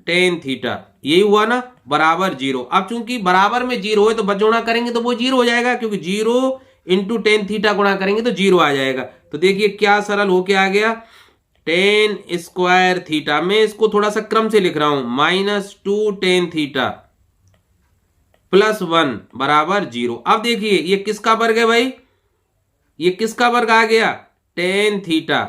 टेन थीटा, यही हुआ ना, बराबर 0। अब चूंकि बराबर में 0 है तो बचोड़ा करेंगे तो वो 0 हो जाएगा, क्योंकि 0 इंटू टेन थीटा गुणा करेंगे तो 0 आ जाएगा। तो देखिए क्या सरल होके आ गया, टेन स्क्वायर थीटा, मैं इसको थोड़ा सा क्रम से लिख रहा हूं, माइनस 2 टेन थीटा प्लस 1 बराबर 0। अब देखिए ये किसका वर्ग है भाई, ये किसका वर्ग आ गया, टेन थीटा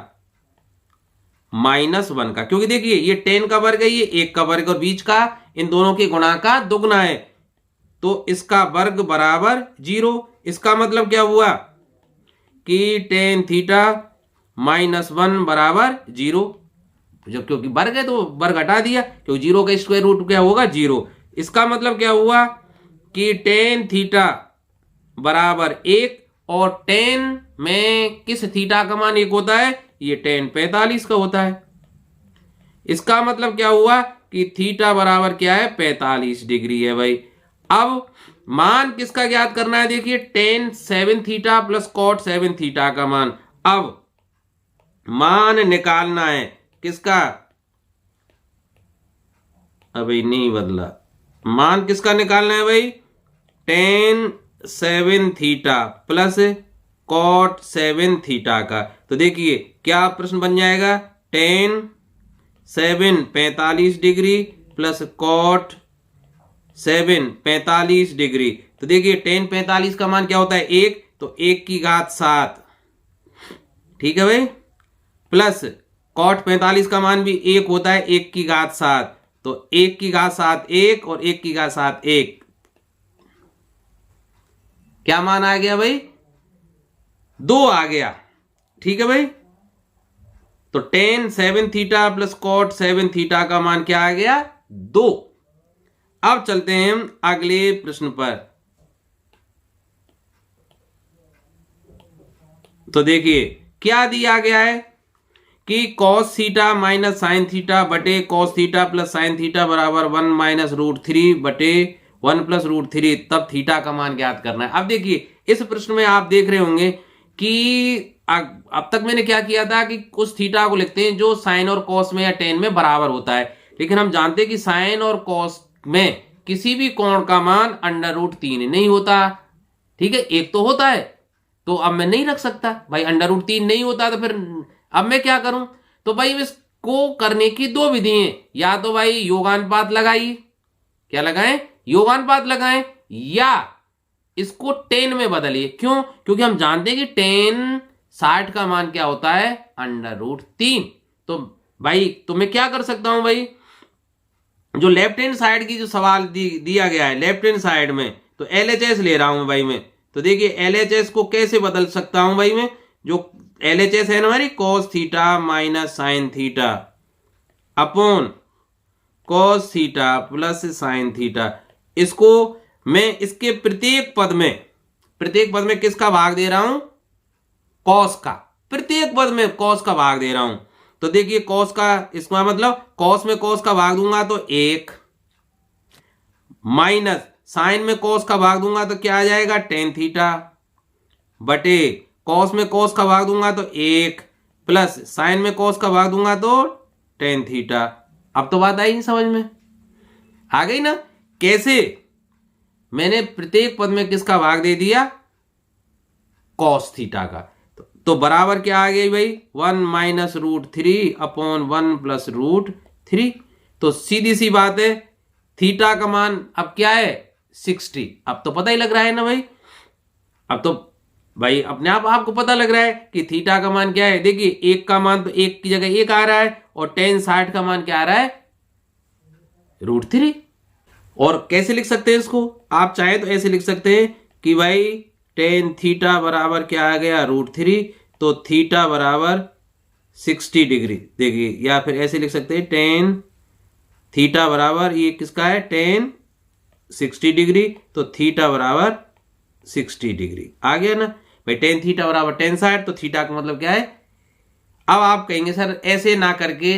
माइनस 1 का, क्योंकि देखिए ये टेन का वर्ग है, ये 1 का वर्ग, और बीच का इन दोनों के गुणा का दुगना है, तो इसका वर्ग बराबर 0। इसका मतलब क्या हुआ कि टेन थीटा माइनस 1 बराबर 0, जब क्योंकि वर्ग है तो वर्ग हटा दिया, क्योंकि 0 का स्क्वायर रूट क्या होगा, 0। इसका मतलब क्या हुआ कि टेन थीटा बराबर 1, और टेन में किस थीटा का मान 1 होता है, ये टेन 45 का होता है। इसका मतलब क्या हुआ कि थीटा बराबर क्या है, 45 डिग्री है भाई। अब मान किसका ज्ञात करना है, देखिए tan 7 theta plus cot 7 theta का मान। अब मान निकालना है किसका, अभी नहीं बदला, मान किसका निकालना है भाई, tan 7 theta plus cot 7 theta का। तो देखिए क्या प्रश्न बन जाएगा, tan 7 45 degree plus cot 7 45 degree. तो देखिए टेन 45 का मान क्या होता है, 1, तो 1 की घात 7, ठीक है भाई, प्लस कॉट 45 का मान भी 1 होता है, 1 की घात 7, तो 1 की घात 7 1, और 1 की घात 7 1, क्या मान आ गया भाई, 2 आ गया, ठीक है भाई। तो tan 7 theta plus cot 7 theta का मान क्या आ गया, 2। अब चलते हैं अगले प्रश्न पर। तो देखिए क्या दिया गया है कि cos theta minus sine theta बटे cos theta plus sine theta बराबर 1 माइनस रूट 3 बटे 1 प्लस रूट 3, तब थीटा का मान ज्ञात करना है। अब देखिए इस प्रश्न में आप देख रहे होंगे कि अब तक मैंने क्या किया था कि उस थीटा को लिखते हैं जो साइन और कॉस में या टेन में बराबर होता है, लेकिन हम जानते हैं कि साइन और कॉस में किसी भी कोण का मान अंडर रूट 3 नहीं होता, ठीक है, एक तो होता है, तो अब मैं नहीं रख सकता भाई, अंडर रूट 3 नहीं होता, तो फिर अब मैं क्या करूं, तो भाई इसको करने की 2 विधि हैं, या तो भाई योगानुपात लगाइए, क्या लगाएं, योगानुपात लगाएं, या इसको टेन में बदलिए। क्यों, क्योंकि हम जानते हैं कि टेन 60 का मान क्या होता है, अंडर रूट 3। तो भाई तो मैं क्या कर सकता हूं भाई, जो लेफ्ट हैंड साइड की जो सवाल दिया गया है लेफ्ट हैंड साइड में, तो LHS ले रहा हूं भाई मैं। तो देखिए LHS को कैसे बदल सकता हूं भाई मैं, जो LHS है ना हमारी cos theta minus sine theta upon cos theta plus sine theta, इसको मैं इसके प्रत्येक पद में किसका भाग दे रहा हूं, कॉस का, प्रत्येक पद में कॉस का भाग दे रहा हूं। तो देखिए कॉस का, इसका मतलब कॉस में कॉस का भाग दूंगा तो 1, माइनस साइन में कॉस का भाग दूंगा तो क्या आ जाएगा, टेन थीटा, बटे कॉस में कॉस का भाग दूंगा तो 1, प्लस साइन में कॉस का भाग दूंगा तो टेन थीटा। अब तो बात आई नहीं समझ में, आ गई ना, कैसे मैंने प्रत्येक पद में किसका भाग दे दिया, कॉस थीटा का। तो बराबर क्या आ गई भाई, 1 minus root 3 upon 1 plus root 3। तो सीधी सी बात है थीटा का मान अब क्या है 60। अब तो पता ही लग रहा है ना भाई, अब तो भाई अपने आप आपको पता लग रहा है कि थीटा का मान क्या है। देखिए एक का मान तो एक की जगह एक आ रहा है और tan 60 का मान क्या आ रहा है √3। और कैसे लिख सकते हैं इसको, आप चाहे तो ऐसे लिख सकते हैं कि भाई tan थीटा बराबर क्या आ गया √3, तो थीटा बराबर 60 डिग्री। देखिए या फिर ऐसे लिख सकते हैं tan थीटा बराबर ये किसका है tan 60 डिग्री, तो थीटा बराबर 60 डिग्री आ गया ना भाई। tan थीटा बराबर tan 60, तो थीटा का मतलब क्या है। अब आप कहेंगे सर ऐसे ना करके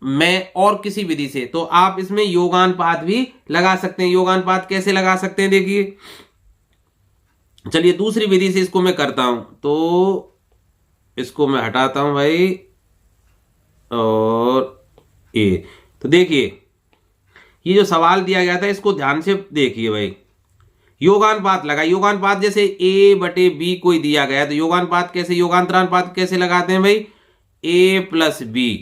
मैं और किसी विधि से, तो आप इसमें योगानुपात भी लगा सकते हैं। योगानुपात कैसे लगा सकते हैं देखिए, चलिए दूसरी विधि से इसको मैं करता हूं। तो इसको मैं हटाता हूं भाई, और ये तो देखिए ये जो सवाल दिया गया था इसको ध्यान से देखिए भाई। योगानुपात लगा, योगानुपात जैसे A/B कोई दिया गया तो योगानुपात कैसे, योगांतरानुपात कैसे लगाते हैं भाई, A+B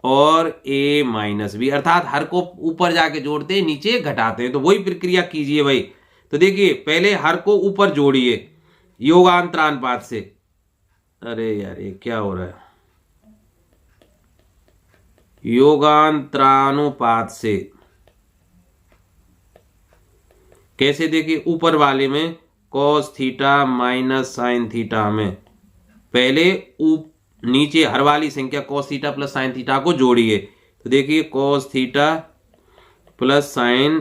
और A-B, अर्थात हर को ऊपर जाके जोड़ते हैं नीचे घटाते हैं। तो वही प्रक्रिया कीजिए भाई। तो देखिए पहले हर को ऊपर जोड़िए योगांतरानुपात से। अरे यार ये क्या हो रहा है, योगांतरानुपात से कैसे, देखिए ऊपर वाले में cos theta minus sine theta में पहले नीचे हर वाली संख्या cos theta plus sine theta को जोड़िए। तो देखिए cos theta plus sine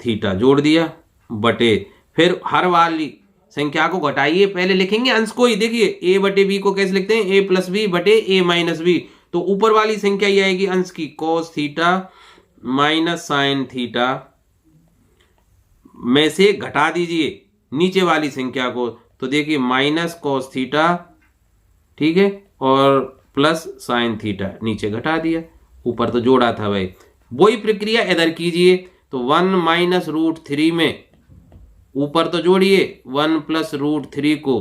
theta जोड़ दिया बटे, फिर हर वाली संख्या को घटाइए। पहले लिखेंगे अंश को ही, देखिए A/B को कैसे लिखते हैं A+B बटे A-B, तो ऊपर वाली संख्या ये आएगी अंश की cos theta minus sine theta में से घटा दीजिए नीचे वाली संख्या को। तो देखिए माइनस cos थीटा, ठीक है, और प्लस साइन थीटा नीचे घटा दिया, ऊपर तो जोड़ा था भाई। वही प्रक्रिया इधर कीजिए। तो 1 माइनस √3 में ऊपर तो जोड़िए 1 प्लस √3 को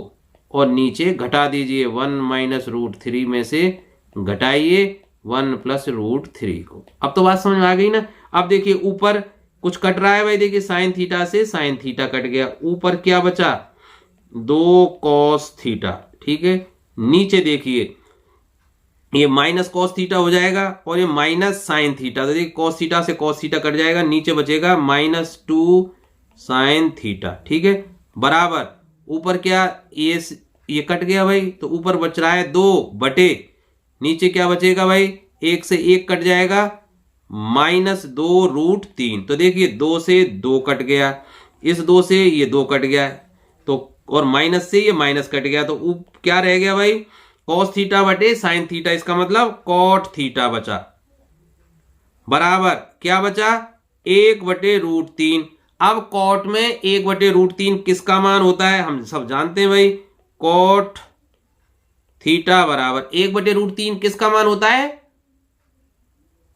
और नीचे घटा दीजिए 1 माइनस √3 में से घटाइए 1 प्लस √3 को। अब तो बात समझ में आ गई ना। अब देखिए ऊपर कुछ कट रहा है भाई, देखिए साइन थीटा से साइन थीटा कट गया, ऊपर क्या बचा 2 cos थीटा, ठीक है। नीचे देखिए ये माइनस cos थीटा हो जाएगा और ये माइनस साइन थीटा, तो देखिए cos थीटा से cos थीटा कट जाएगा, नीचे बचेगा -2 साइन थीटा, ठीक है, बराबर ऊपर क्या ये कट गया भाई, तो ऊपर बच रहा है 2 बटे नीचे क्या बचेगा भाई 1 से 1 कट जाएगा -2 √3। तो देखिए 2 से 2 कट गया, इस 2 से ये 2 कट गया, तो और माइनस से ये माइनस कट गया, तो क्या रह गया भाई cos थीटा बटे साइन थीटा, इसका मतलब cot थीटा बचा, बराबर क्या बचा 1/√3। अब cot में 1/√3 किसका मान होता है हम सब जानते हैं भाई, cot थीटा बराबर 1/√3 किसका मान होता है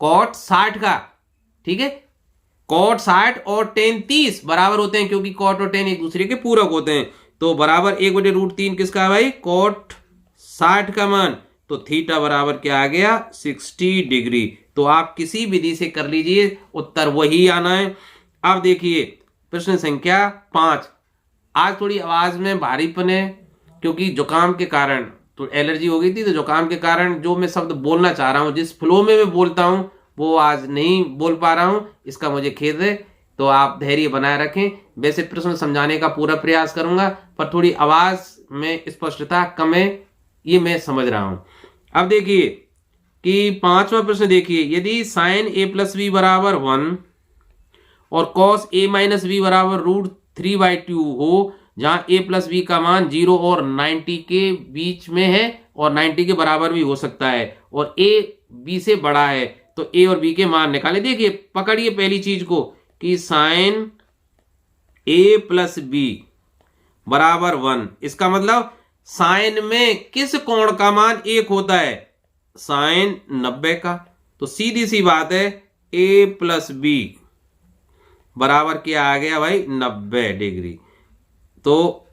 cot 60 का, ठीक है। cot 60 और tan 30 बराबर होते हैं क्योंकि cot और tan एक दूसरे के पूरक होते हैं, तो बराबर 1/√3 किसका है भाई cot 60 का मान, तो थीटा बराबर क्या आ गया 60 डिग्री। तो आप किसी विधि से कर लीजिए उत्तर वही आना है। अब देखिए प्रश्न संख्या 5। आज थोड़ी आवाज में भारीपन है क्योंकि जुकाम के कारण तो एलर्जी हो गई थी, तो जुकाम के कारण जो मैं शब्द बोलना चाह रहा हूं, जिस फ्लो में मैं बोलता हूं वो आज नहीं बोल पा रहा हूं, इसका मुझे खेद है। तो आप धैर्य बनाए रखें। वैसे प्रश्न समझाने का पूरा प्रयास करूंगा पर थोड़ी आवाज में स्पष्टता कम है, ये मैं समझ रहा हूं। अब देखिए कि 5वां प्रश्न देखिए, यदि साइन A+B बराबर 1 और cos A-B बराबर √3/2 हो, जहां A+B का मान 0 और 90 के बीच में है और 90 के बराबर भी हो सकता है और A B से बड़ा है, तो A और B के मान निकाले। देखिए पकड़िए पहली चीज को कि साइन A+B बराबर 1, इसका मतलब साइन में किस कोण का मान 1 होता है, साइन 90 का। तो सीधी सी बात है A+B बराबर क्या आ गया भाई 90 डिग्री। तो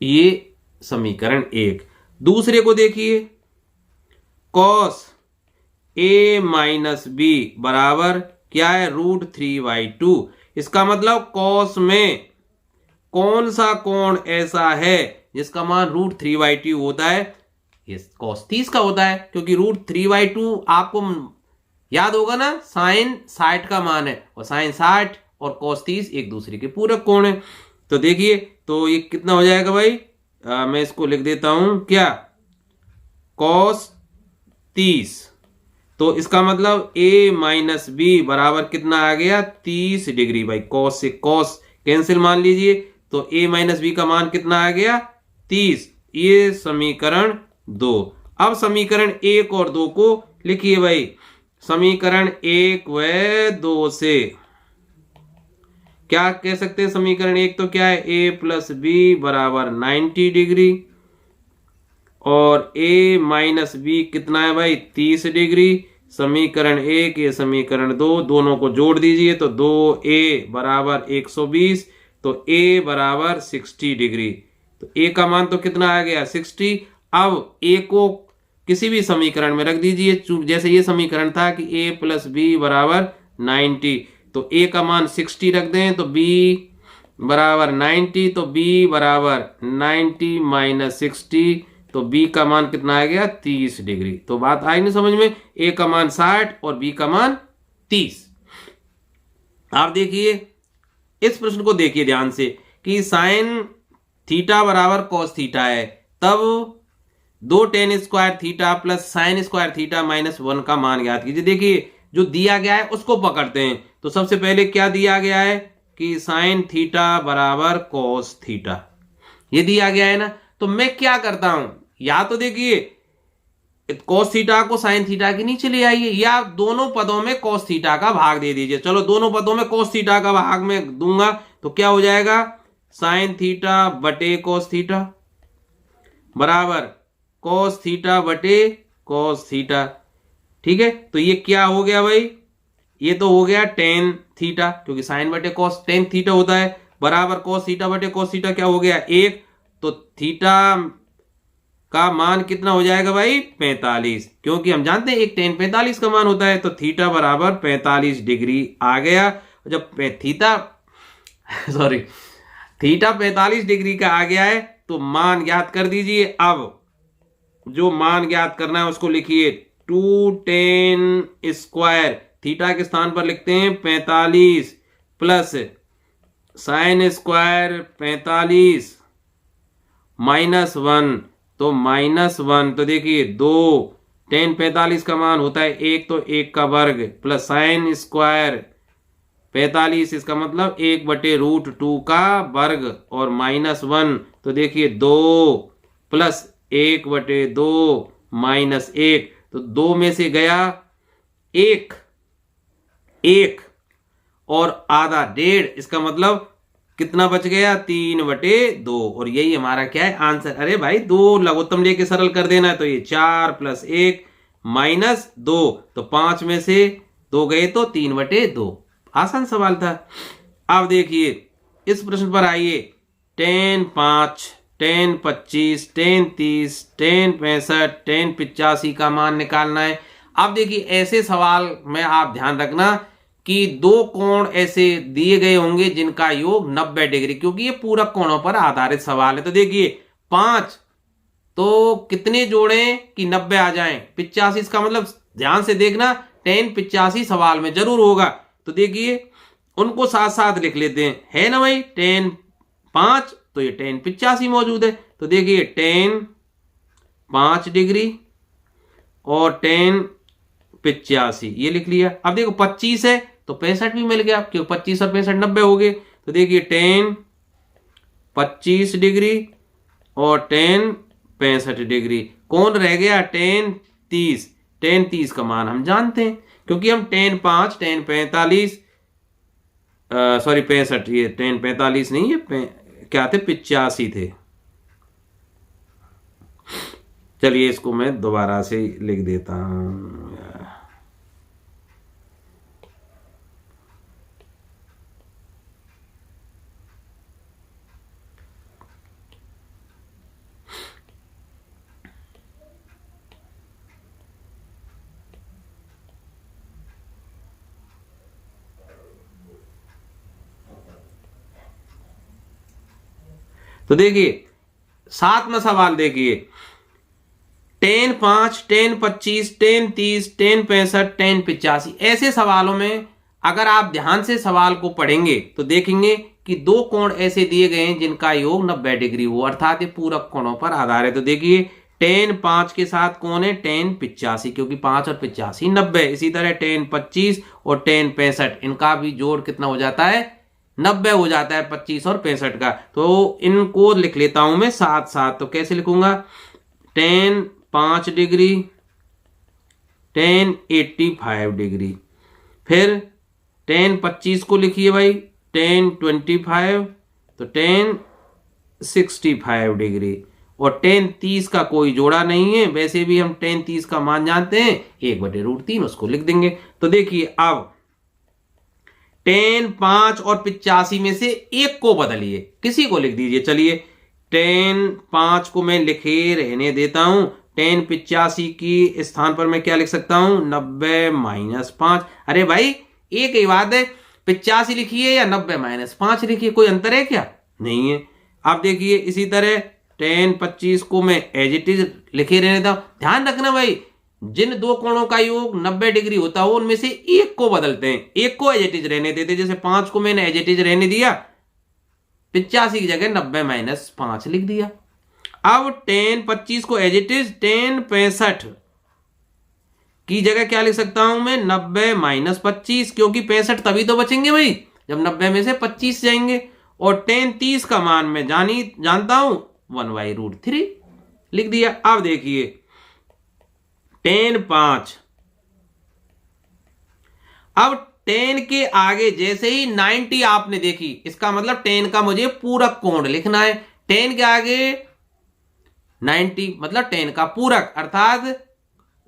ये समीकरण 1। दूसरे को देखिए cos A-B बराबर क्या है, √3/2। इसका मतलब कॉस में कौन सा कोण ऐसा है जिसका मान √3/2 होता है, ये कॉस 30 का होता है, क्योंकि √3/2 आपको याद होगा ना, साइन 60 का मान है, और साइन 60 और कॉस 30 एक दूसरे के पूरक कोण है। तो देखिए, तो ये कितना हो जाएगा भाई, मैं इसको लिख देता हूं, क्या, कॉस 30। तो इसका मतलब a माइनस बी बराबर कितना आ गया, 30 डिग्री। भाई कॉस से कॉस कैंसिल मान लीजिए, तो a माइनस बी का मान कितना आ गया, 30। ये समीकरण 2। अब समीकरण 1 और 2 को लिखिए भाई। समीकरण 1 व 2 से क्या कह सकते हैं, समीकरण 1 तो क्या है, a प्लस बी बराबर 90 डिग्री, और a माइनस बी कितना है भाई, 30 डिग्री। समीकरण 1 ये समीकरण 2, दोनों को जोड़ दीजिए तो 2a बराबर 120, तो a बराबर 60 डिग्री। तो a का मान तो कितना आ गया, 60। अब a को किसी भी समीकरण में रख दीजिए, जैसे ये समीकरण था कि a प्लस बी बराबर 90, तो a का मान 60 रख दें, तो b बराबर 90, तो b बराबर 90 माइनस 60, तो b का मान कितना आ गया, 30 डिग्री। तो बात आई नहीं समझ में, a का मान 60 और b का मान 30। आप देखिए इस प्रश्न को, देखिए ध्यान से कि साइन थीटा बराबर कॉस थीटा है, तब 2 ten square theta plus sign square theta minus 1 का मान ज्ञात कीजिए। देखिए जो दिया गया है उसको पकड़ते हैं। तो सबसे पहले क्या दिया गया है कि साइन थीटा बराबर कॉस थीटा, ये दिया गया है ना। तो मैं क्या करता हूं, या तो देखिए कॉस थीटा को साइन थीटा के नीचे ले आइए, या दोनों पदों में कॉस थीटा का भाग दे दीजिए। चलो दोनों पदों में कॉस थीटा का भाग में दूंगा तो क्या हो जाएगा, साइन थीटा बटे कॉस थीटा बराबर कॉस थीटा बटे कॉस थीटा। ठीक है, तो ये क्या हो गया भाई, ये तो हो गया टेन थीटा, क्योंकि साइन बटे कॉस टेन थीटा होता है, बराबर कॉस थीटा बटे कॉस थीटा क्या हो गया, 1। तो थीटा का मान कितना हो जाएगा भाई, 45, क्योंकि हम जानते हैं एक टेन 45 का मान होता है। तो थीटा बराबर 45 डिग्री आ गया। जब थीटा सॉरी थीटा 45 डिग्री का आ गया है, तो मान ज्ञात कर दीजिए। अब जो मान ज्ञात करना है उसको लिखिए, 2 टेन स्क्वायर, थीटा के स्थान पर लिखते हैं 45, प्लस साइन स्क्वायर 45 माइनस 1, तो माइनस 1। तो देखिए 2 टेन 45 का मान होता है 1, तो 1 का वर्ग, प्लस साइन स्क्वायर 45, इसका मतलब 1/√2 का वर्ग, और माइनस 1। तो देखिए 2 प्लस 1/2 माइनस 1, तो 2 में से गया 1 और आधा 1.5, इसका मतलब कितना बच गया, 3/2। और यही हमारा क्या है, आंसर। अरे भाई 2 लघुत्तम लेके सरल कर देना है, तो ये 4 प्लस 1 माइनस 2, तो 5 में से 2 गए तो 3/2। आसान सवाल था। अब देखिए इस प्रश्न पर आइए, ten 5, ten 25, ten 30, ten 65, ten 85 का मान निकालना है। अब देखिए ऐसे सवाल में आप ध्यान रखना कि दो कोण ऐसे दिए गए होंगे जिनका योग 90 डिग्री, क्योंकि ये पूरक कोणों पर आधारित सवाल है। तो देखिए 5 तो कितने जोड़े कि 90 आ जाएं, 85, इसका मतलब ध्यान से देखना, टेन 85 सवाल में जरूर होगा। तो देखिए उनको साथ साथ लिख लेते हैं, है ना भाई, टेन 5 तो ये टेन 85 मौजूद है। तो देखिए टेन 5 डिग्री और टेन 85 ये लिख लिया। अब देखो 25 है तो 65 भी मिल गया, क्योंकि 25 और 65 90 हो गए। तो देखिए टेन 25 डिग्री और टेन 65 डिग्री, कौन रह गया, टेन 30। टेन 30 का मान हम जानते हैं, क्योंकि हम टेन 5 टेन 45 सॉरी 65, ये टेन 45 नहीं, ये क्या थे, 85 थे। चलिए इसको मैं दोबारा से लिख देता हूं। तो देखिए 7वां सवाल देखिए, ten 5, ten 25, ten 30, ten 65, ten 85। ऐसे सवालों में अगर आप ध्यान से सवाल को पढ़ेंगे तो देखेंगे कि दो कोण ऐसे दिए गए हैं जिनका योग 90 डिग्री हो, अर्थात ये पूरक कोणों पर आधारित है। तो देखिए टेन 5 के साथ कौन है, टेन 85, क्योंकि 5 और 85 90। इसी तरह टेन 25 और टेन 65, इनका भी जोड़ कितना हो जाता है, 90 हो जाता है, 25 और 65 का। तो इनको लिख लेता हूं मैं साथ साथ। तो कैसे लिखूंगा, टेन 5 डिग्री, टेन 85 डिग्री, फिर टेन 25 को लिखिए भाई, टेन 25, तो टेन 65 डिग्री, और टेन 30 का कोई जोड़ा नहीं है, वैसे भी हम टेन 30 का मान जानते हैं 1/√3, उसको लिख देंगे। तो देखिए अब टेन 5 और 85 में से एक को बदलिए, किसी को लिख दीजिए। चलिए टेन 5 को मैं लिखे रहने देता हूं, टेन 85 की स्थान पर मैं क्या लिख सकता हूं, 90 - 5। अरे भाई एक ही बात है, 85 लिखिए या 90 - 5 लिखिए, कोई अंतर है क्या, नहीं है। आप देखिए इसी तरह टेन 25 को मैं एज इट इज लिखे रहने देता हूं। ध्यान रखना भाई, जिन दो कोणों का योग 90 डिग्री होता हो उनमें से एक को बदलते हैं, एक को एज इट इज रहने देते। जैसे 5 को मैंने एज इट इज रहने दिया, 85 की जगह 90 - 5 लिख दिया। अब टेन 25 को एज इट इज टेन 65 की जगह क्या लिख सकता हूं मैं, 90 - 25, क्योंकि 65 तभी तो बचेंगे भाई जब 90 में से 25 जाएंगे। और टेन 30 का मान मैं जानता हूं 1/√3 लिख दिया। अब देखिए टेन 5, अब टेन के आगे जैसे ही 90 आपने देखी, इसका मतलब टेन का मुझे पूरक कोण लिखना है। टेन के आगे 90 मतलब टेन का पूरक, अर्थात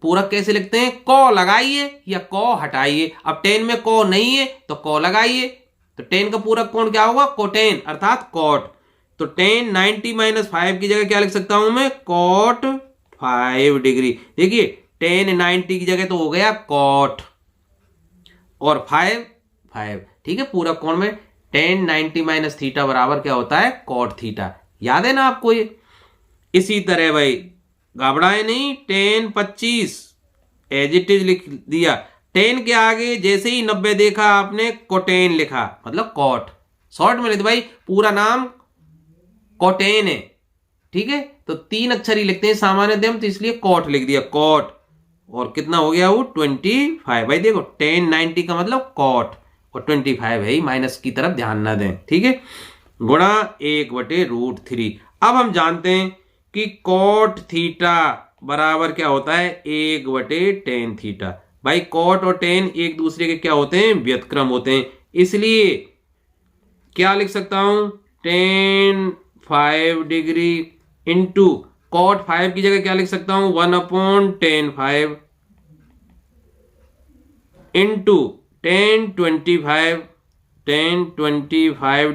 पूरक कैसे लिखते हैं, कौ लगाइए या कौ हटाइए। अब टेन में कौ नहीं है तो कौ लगाइए, तो टेन का पूरक कोण क्या होगा, कोटेन, अर्थात कॉट। तो टेन 90 - 5 की जगह क्या लिख सकता हूं मैं, कॉट 5 डिग्री। देखिए टेन 90 की जगह तो हो गया कॉट, और 5, ठीक है। पूरक कोण में टेन 90 - थीटा बराबर क्या होता है, कॉट थीटा। याद है ना आपको ये। इसी तरह भाई घबराए नहीं, टेन 25 एज इट इज लिख दिया। टेन के आगे जैसे ही 90 देखा आपने कोटेन लिखा, मतलब कॉट, शॉर्ट में लिख भाई, पूरा नाम कोटेन है, ठीक है। तो 3 अक्षर ही लिखते हैं सामान्यतः, तो इसलिए कॉट लिख दिया, कॉट। और कितना हो गया वो 25। भाई देखो टेन 90 का मतलब कॉट, और 25 है, माइनस की तरफ ध्यान ना दें, ठीक है, गुणा 1/√3। अब हम जानते हैं कि कॉट थीटा बराबर क्या होता है, 1/tan थीटा। भाई कॉट और टेन एक दूसरे के क्या होते हैं, व्युत्क्रम होते हैं, इसलिए क्या लिख सकता हूं, टेन 5 डिग्री इंटू कॉट 5 की जगह क्या लिख सकता हूं, 1/tan 5 इंटू टेन 25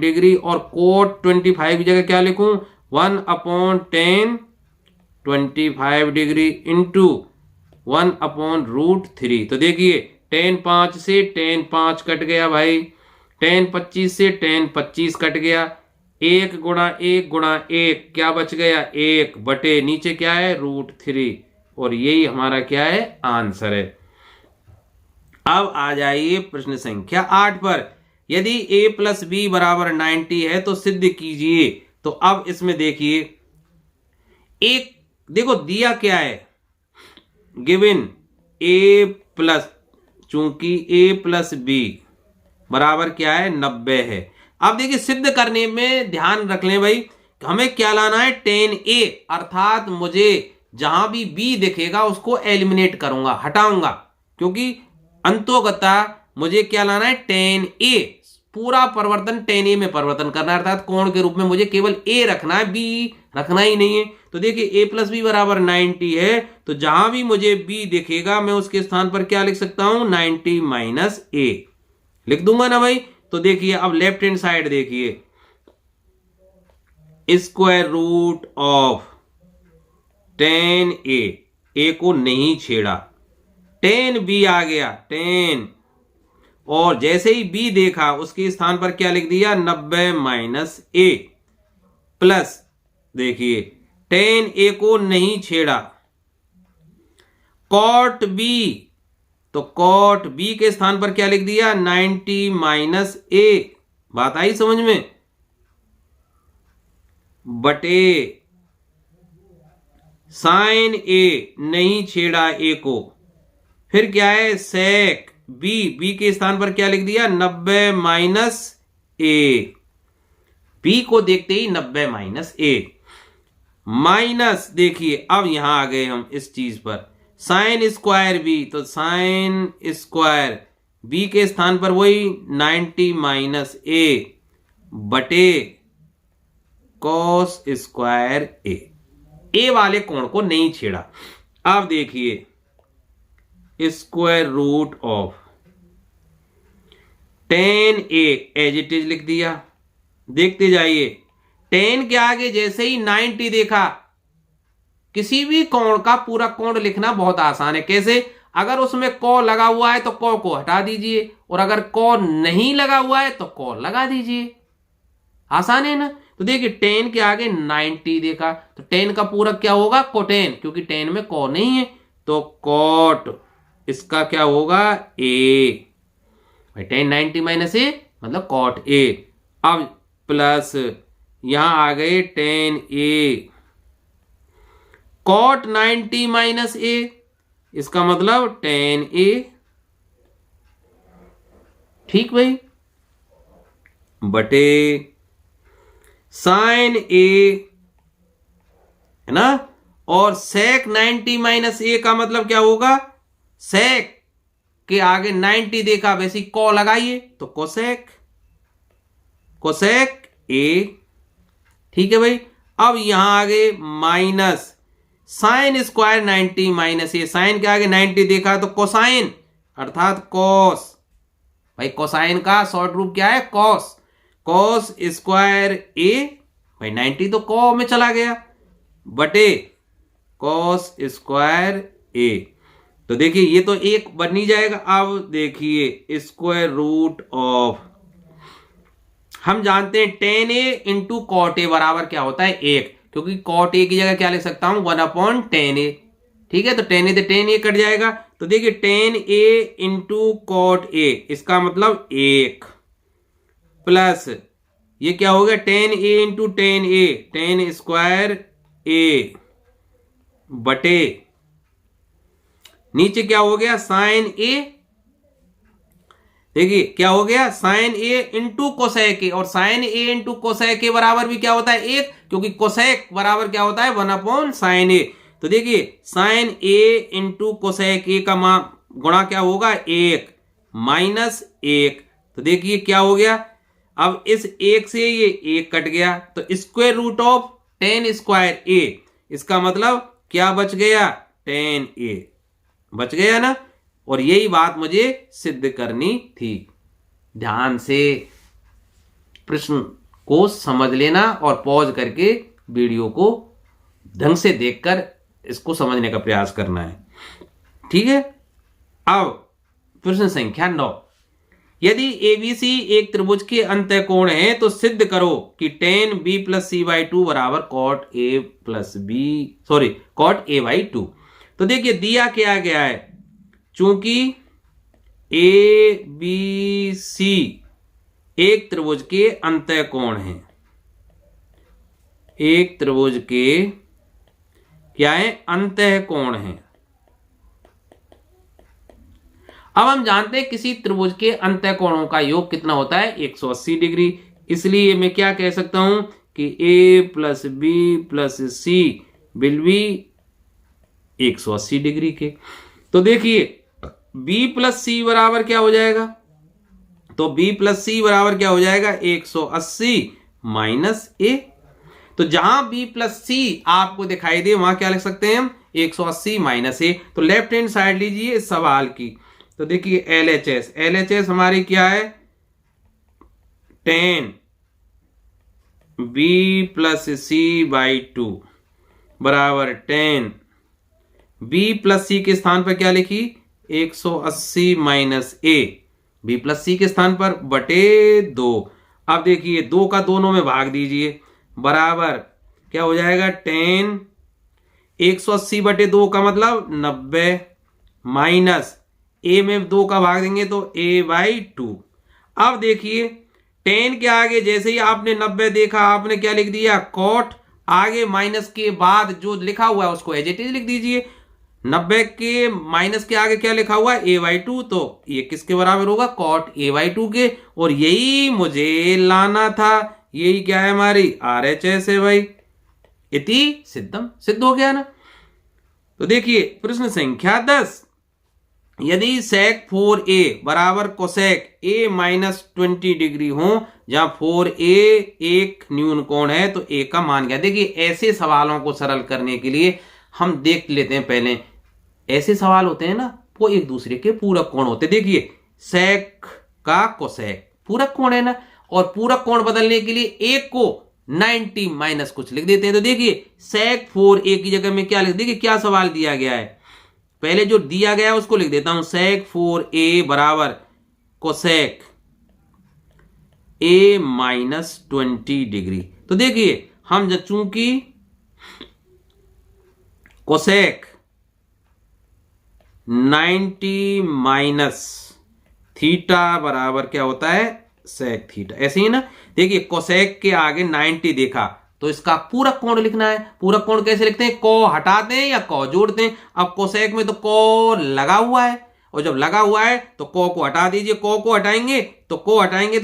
डिग्री, और कोट 25 की जगह क्या लिखूं, 1/tan 25 डिग्री इंटू 1/√3। तो देखिए टेन 5 से टेन 5 कट गया भाई, टेन 25 से टेन 25 कट गया, 1 गुणा 1 गुणा 1 क्या बच गया, 1 बटे नीचे क्या है, √3, और यही हमारा क्या है, आंसर है। अब आ जाइए प्रश्न संख्या 8 पर। यदि a + b = 90 है तो सिद्ध कीजिए। तो अब इसमें देखिए, एक देखो दिया क्या है, गिवन a+, चूंकि a + b बराबर क्या है, 90 है। अब देखिए सिद्ध करने में ध्यान रख लें भाई, हमें क्या लाना है, tan a, अर्थात मुझे जहां भी b दिखेगा उसको एलिमिनेट करूंगा, हटाऊंगा, क्योंकि अंतोगता मुझे क्या लाना है, tan a, पूरा परिवर्तन tan a में परिवर्तन करना है, अर्थात कोण के रूप में मुझे केवल a रखना है, b रखना ही नहीं है। तो देखिए a + b = 90 है, तो जहां भी मुझे b दिखेगा मैं उसके स्थान पर क्या लिख सकता हूं, 90 - a लिख दूंगा ना भाई। तो देखिए अब लेफ्ट हैंड साइड देखिए, √* tan a को नहीं छेड़ा, tan b आ गया, tan, और जैसे ही b देखा उसके स्थान पर क्या लिख दिया, 90 - a, प्लस देखिए tan A को नहीं छेड़ा, cot B, तो cot B के स्थान पर क्या लिख दिया 90 माइनस A। बात आई समझ में? बटे साइन A नहीं छेड़ा A को, फिर क्या है sec B के स्थान पर क्या लिख दिया 90 माइनस A। B को देखते ही 90 माइनस A, माइनस देखिए अब यहां आ गए हम इस चीज पर साइन स्क्वायर बी, तो साइन स्क्वायर बी के स्थान पर वही 90 माइनस ए बटे कॉस स्क्वायर ए वाले कोण को नहीं छेड़ा। अब देखिए square root of tan A as it is लिख दिया। देखते जाइए, tan के आगे जैसे ही 90 देखा, किसी भी कोण का पूरा कोण लिखना बहुत आसान है। कैसे? अगर उसमें कौ लगा हुआ है तो कौ को हटा दीजिए, और अगर कौ नहीं लगा हुआ है तो कौ लगा दीजिए। आसान है ना? तो देखिए tan के आगे 90 देखा, तो tan का पूरक क्या होगा कोटेन, क्योंकि tan में कौ नहीं है, तो कॉट इसका क्या होगा a, भाई tan 90 माइनस ए मतलब कॉट a। अब प्लस यहां आ गए tan A कॉट 90 माइनस ए, इसका मतलब tan A। ठीक भाई, बटे साइन A है ना, और sec 90 माइनस ए का मतलब क्या होगा, sec के आगे 90 देखा वैसी कौ लगाइए तो कोसेक, कोसेक A। ठीक है भाई, अब यहां आगे माइनस साइन स्क्वायर 90 माइनस ए, साइन के आगे 90 देखा तो कोसाइन अर्थात कॉस, भाई कोसाइन का शॉर्ट रूप क्या है कॉस, कॉस स्क्वायर ए, भाई 90 तो कॉ में चला गया बटे कॉस स्क्वायर ए। तो देखिए ये तो एक बन ही जाएगा। अब देखिए स्क्वायर रूट ऑफ, हम जानते हैं tan A into cot A बराबर क्या होता है 1, क्योंकि कॉट ए की जगह क्या लिख सकता हूं 1/tan A। ठीक है, तो tan A से tan A कट जाएगा, तो देखिए tan A into cot A, इसका मतलब 1 प्लस ये क्या हो गया tan A into tan A, tan square A बटे नीचे क्या हो गया साइन A, देखिए क्या हो गया sine A into cosec A, और sine A into cosec A बराबर भी क्या होता है 1, क्योंकि कोसेक बराबर क्या होता है 1/sin A। तो देखिए sine A into cosec A का मान गुणा क्या होगा 1 माइनस 1, तो देखिए क्या हो गया, अब इस 1 से ये 1 कट गया, तो square root of tan square A, इसका मतलब क्या बच गया tan A बच गया ना। और यही बात मुझे सिद्ध करनी थी। ध्यान से प्रश्न को समझ लेना और पॉज करके वीडियो को ढंग से देखकर इसको समझने का प्रयास करना है। ठीक है, अब प्रश्न संख्या 9, यदि ABC एक त्रिभुज के अंतःकोण है तो सिद्ध करो कि tan B plus C by 2 बराबर cot A plus B cot A by 2। तो देखिए दिया क्या गया है, चूंकि ABC एक त्रिभुज के अंतःकोण है, एक त्रिभुज के क्या है अंतःकोण है। अब हम जानते हैं किसी त्रिभुज के अंतःकोणों का योग कितना होता है 180 डिग्री, इसलिए मैं क्या कह सकता हूं कि A plus B plus C will be 180 degree के। तो देखिए B प्लस C बराबर क्या हो जाएगा, तो B प्लस C बराबर क्या हो जाएगा 180 माइनस A। तो जहां B प्लस C आपको दिखाई दे वहां क्या लिख सकते हैं हम 180 माइनस A। तो लेफ्ट हैंड साइड लीजिए इस सवाल की, तो देखिए LHS हमारी क्या है tan B plus C by 2 बराबर tan B प्लस C के स्थान पर क्या लिखी 180 minus A, B plus C के स्थान पर बटे 2। अब देखिए 2 का दोनों में भाग दीजिए, बराबर क्या हो जाएगा, 10 180/2 का मतलब 90 माइनस ए में 2 का भाग देंगे तो a/2। अब देखिए 10 के आगे जैसे ही आपने 90 देखा आपने क्या लिख दिया, कॉट, आगे माइनस के बाद जो लिखा हुआ है उसको एज इट इज लिख दीजिए। 90 के माइनस के आगे क्या लिखा हुआ है, a/2, तो ये किसके बराबर होगा, कॉट a/2 के। और यही मुझे लाना था, यही क्या है हमारी RHS है भाई। इति सिद्धम, सिद्ध हो गया ना। तो देखिए प्रश्न संख्या 10, यदि sec 4a बराबर कोसेक a माइनस 20 डिग्री हो, जहां 4a एक न्यून कोण है तो a का मान क्या। देखिए ऐसे सवालों को सरल करने के लिए हम देख लेते हैं, पहले ऐसे सवाल होते हैं ना वो एक दूसरे के पूरक कोण होते हैं। देखिए sec का कोसेक पूरक कोण है ना, और पूरक कोण बदलने के लिए एक को 90 माइनस कुछ लिख देते हैं। तो देखिए sec 4a की जगह में क्या लिख, देखिए क्या सवाल दिया गया है, पहले जो दिया गया है उसको लिख देता हूं, sec 4a बराबर कोसेक a माइनस 20 डिग्री। तो देखिए हम चूंकि कोसेक 90 माइनस थीटा बराबर क्या होता है, सेक थीटा, ऐसे ही ना। देखिए कोसेक के आगे 90 देखा तो इसका पूरक कोण लिखना है। पूरक कोण कैसे लिखते हैं, को हटाते हैं या को जोड़ते हैं। अब कोसेक में तो को लगा हुआ है, और जब लगा हुआ है तो को हटा दीजिए, को हटाएंगे तो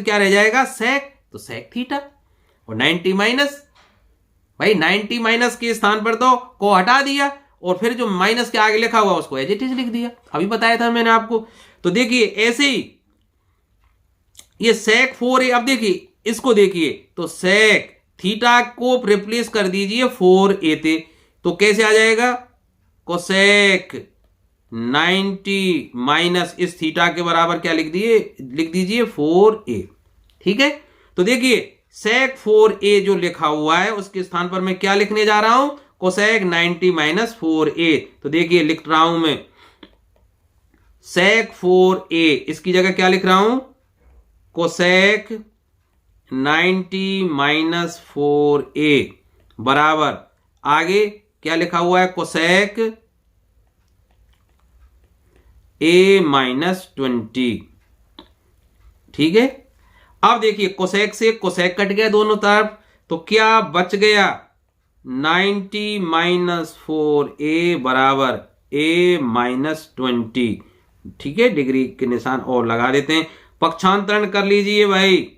क्या रह जाएगा, सेक, तो सेक थीटा। और 90 माइनस, भाई 90 माइनस के स्थान पर तो को हटा दिया, और फिर जो माइनस के आगे लिखा हुआ उसको एज इट इज लिख दिया, अभी बताया था मैंने आपको। तो देखिए ऐसे ही ये sec 4a, अब देखिए इसको देखिए तो sec थीटा को रिप्लेस कर दीजिए 4a थे, तो कैसे आ जाएगा, कोसेक 90 माइनस इस थीटा के बराबर क्या लिख दीजिए 4a। ठीक है, तो देखिए sec 4a जो लिखा हुआ है उसके स्थान पर मैं क्या लिखने जा रहा हूं, कोसेक 90 माइनस 4a। तो देखिए लिख रहा हूं मैं sec 4a, इसकी जगह क्या लिख रहा हूं, कोसेक 90 माइनस 4a बराबर आगे क्या लिखा हुआ है, कोसेक a माइनस 20। ठीक है, अब देखिए कोसेक से कोसेक कट गया दोनों तरफ, तो क्या बच गया, 90 माइनस 4a बराबर a माइनस 20। ठीक है, डिग्री के निशान और लगा देते हैं, पक्षांतरण कर लीजिए भाई,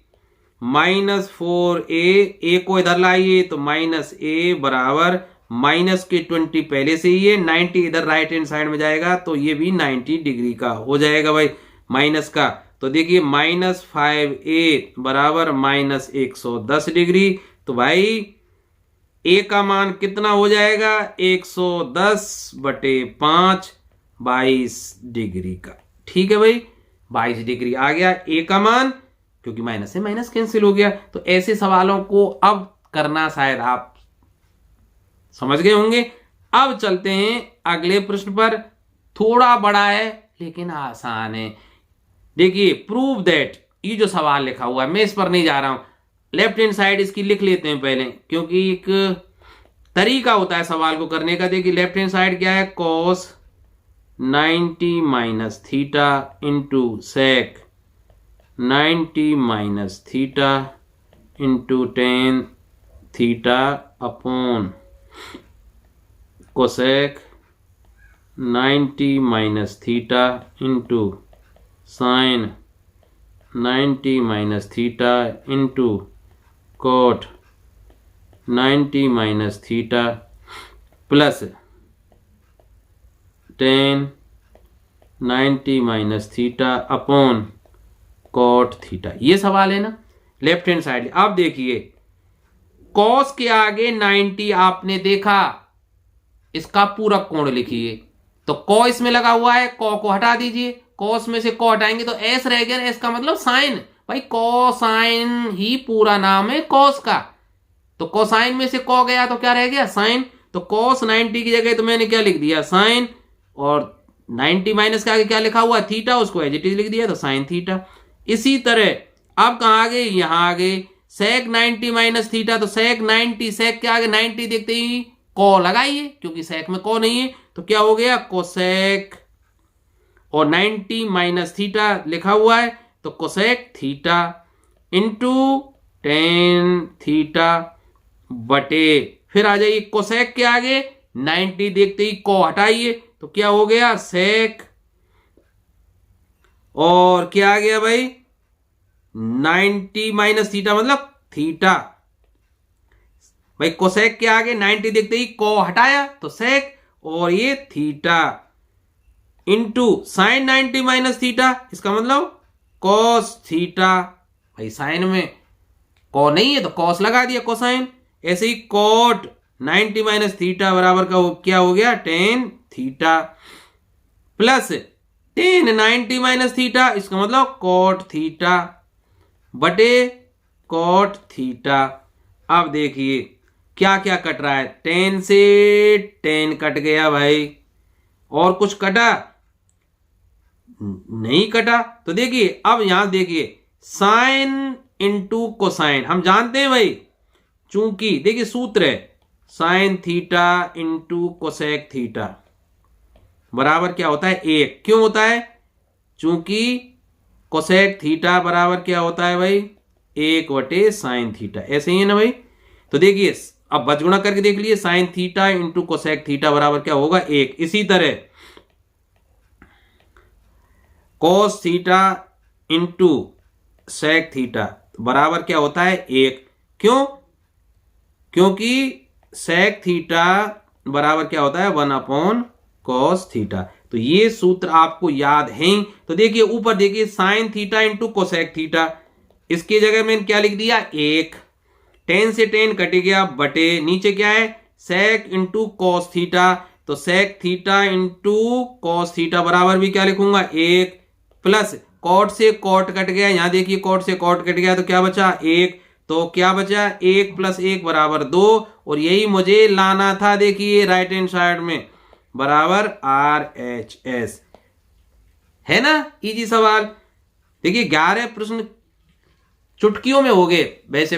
माइनस 4a को इधर लाइए तो माइनस a बराबर माइनस के 20 पहले से ही है, 90 इधर राइट हैंड साइड में जाएगा तो ये भी 90 डिग्री का हो जाएगा भाई माइनस का। तो देखिए माइनस 5a बराबर माइनस 110 डिग्री। तो भाई a का मान कितना हो जाएगा, 110/5 22 डिग्री का। ठीक है भाई, 22 डिग्री आ गया a का मान, क्योंकि माइनस से माइनस कैंसिल हो गया। तो ऐसे सवालों को अब करना शायद आप समझ गए होंगे। अब चलते हैं अगले प्रश्न पर, थोड़ा बड़ा है लेकिन आसान है। देखिए प्रूव दैट, ये जो सवाल लिखा हुआ है मैं इस पर नहीं जा रहा हूं, लेफ्ट हैंड साइड इसकी लिख लेते हैं पहले, क्योंकि एक तरीका होता है सवाल को करने का। देखिए लेफ्ट हैंड साइड क्या है, cos 90 minus theta into sec 90 minus theta into tan theta upon cosec 90 minus theta into sine 90 minus theta into cot 90 minus theta plus 10 90 minus theta upon cot theta. ये सवाल है ना लेफ्ट हैंड साइड। अब देखिए कॉस के आगे 90 आपने देखा, इसका पूरक कोण लिखिए, तो कॉ इसमें लगा हुआ है, कॉ को हटा दीजिए, कॉस में से कॉ हटाएंगे तो एस रह गया, एस का मतलब साइन, भाई कोसाइन ही पूरा नाम है कॉस का। तो कोसाइन में से कॉ गया तो क्या रह गया, साइन। तो कॉस 90 की जगह तो मैंने क्या लिख दिया, साइन, और 90 माइनस के आगे क्या लिखा हुआ, थीटा, उसको एज इट इज लिख दिया तो साइन थीटा। इसी तरह अब कहां आ गए, यहां आ गए, sec 90 माइनस थीटा, तो sec 90, sec के आगे 90 देखते ही को लगाइए, क्योंकि sec में को नहीं है, तो क्या हो गया कोसेक, और 90 माइनस थीटा लिखा हुआ है तो cosec theta into tan theta बटे, फिर आ जाइए कोसेक के आगे 90 देखते ही को हटाइए तो क्या हो गया सेक, और क्या आ गया भाई 90 माइनस थीटा मतलब थीटा, भाई कोसेक के आगे 90 देखते ही को हटाया तो सेक, और ये theta into sine 90 minus theta, इसका मतलब कॉस थीटा, भाई साइन में को नहीं है तो कॉस लगा दिया कोसाइन, ऐसे ही कॉट 90 माइनस थीटा बराबर का क्या हो गया ten theta, plus ten 90 minus theta, इसका मतलब कॉट थीटा बटे कॉट थीटा। अब देखिए क्या क्या कट रहा है, टेन से टेन कट गया भाई, और कुछ कटा नहीं कटा, तो देखिए अब यहां देखिए साइन इंटू कोसाइन, हम जानते हैं भाई, चूंकि देखिए सूत्र है sign theta into cosec theta बराबर क्या होता है एक, क्यों होता है, चूंकि कोसेक थीटा बराबर क्या होता है भाई एक बटे साइन थीटा, ऐसे ही है ना भाई। तो देखिए अब बचगुणा करके देख लिए, sine theta into cosec theta बराबर क्या होगा एक, इसी तरह cos theta into sec theta बराबर क्या होता है एक, क्यों, क्योंकि सेक थीटा बराबर क्या होता है 1 कॉस थीटा, तो ये सूत्र आपको याद है। तो देखिए ऊपर देखिए sign theta into cosec theta, इसकी जगह मैंने क्या लिख दिया एक, टेन से टेन कट गया बटे, नीचे क्या है सेक इंटू कॉस थीटा, तो sec theta into cos theta बराबर भी क्या लिखूंगा एक, प्लस कॉट से कॉट कट गया, यहां देखिए कॉट से कॉट कट गया तो क्या बचा एक, तो क्या बचा एक प्लस एक बराबर दो, और यही मुझे लाना था देखिए राइट हैंड साइड में बराबर RHS, है ना इजी सवाल। देखिए 11 प्रश्न चुटकियों में हो गए, वैसे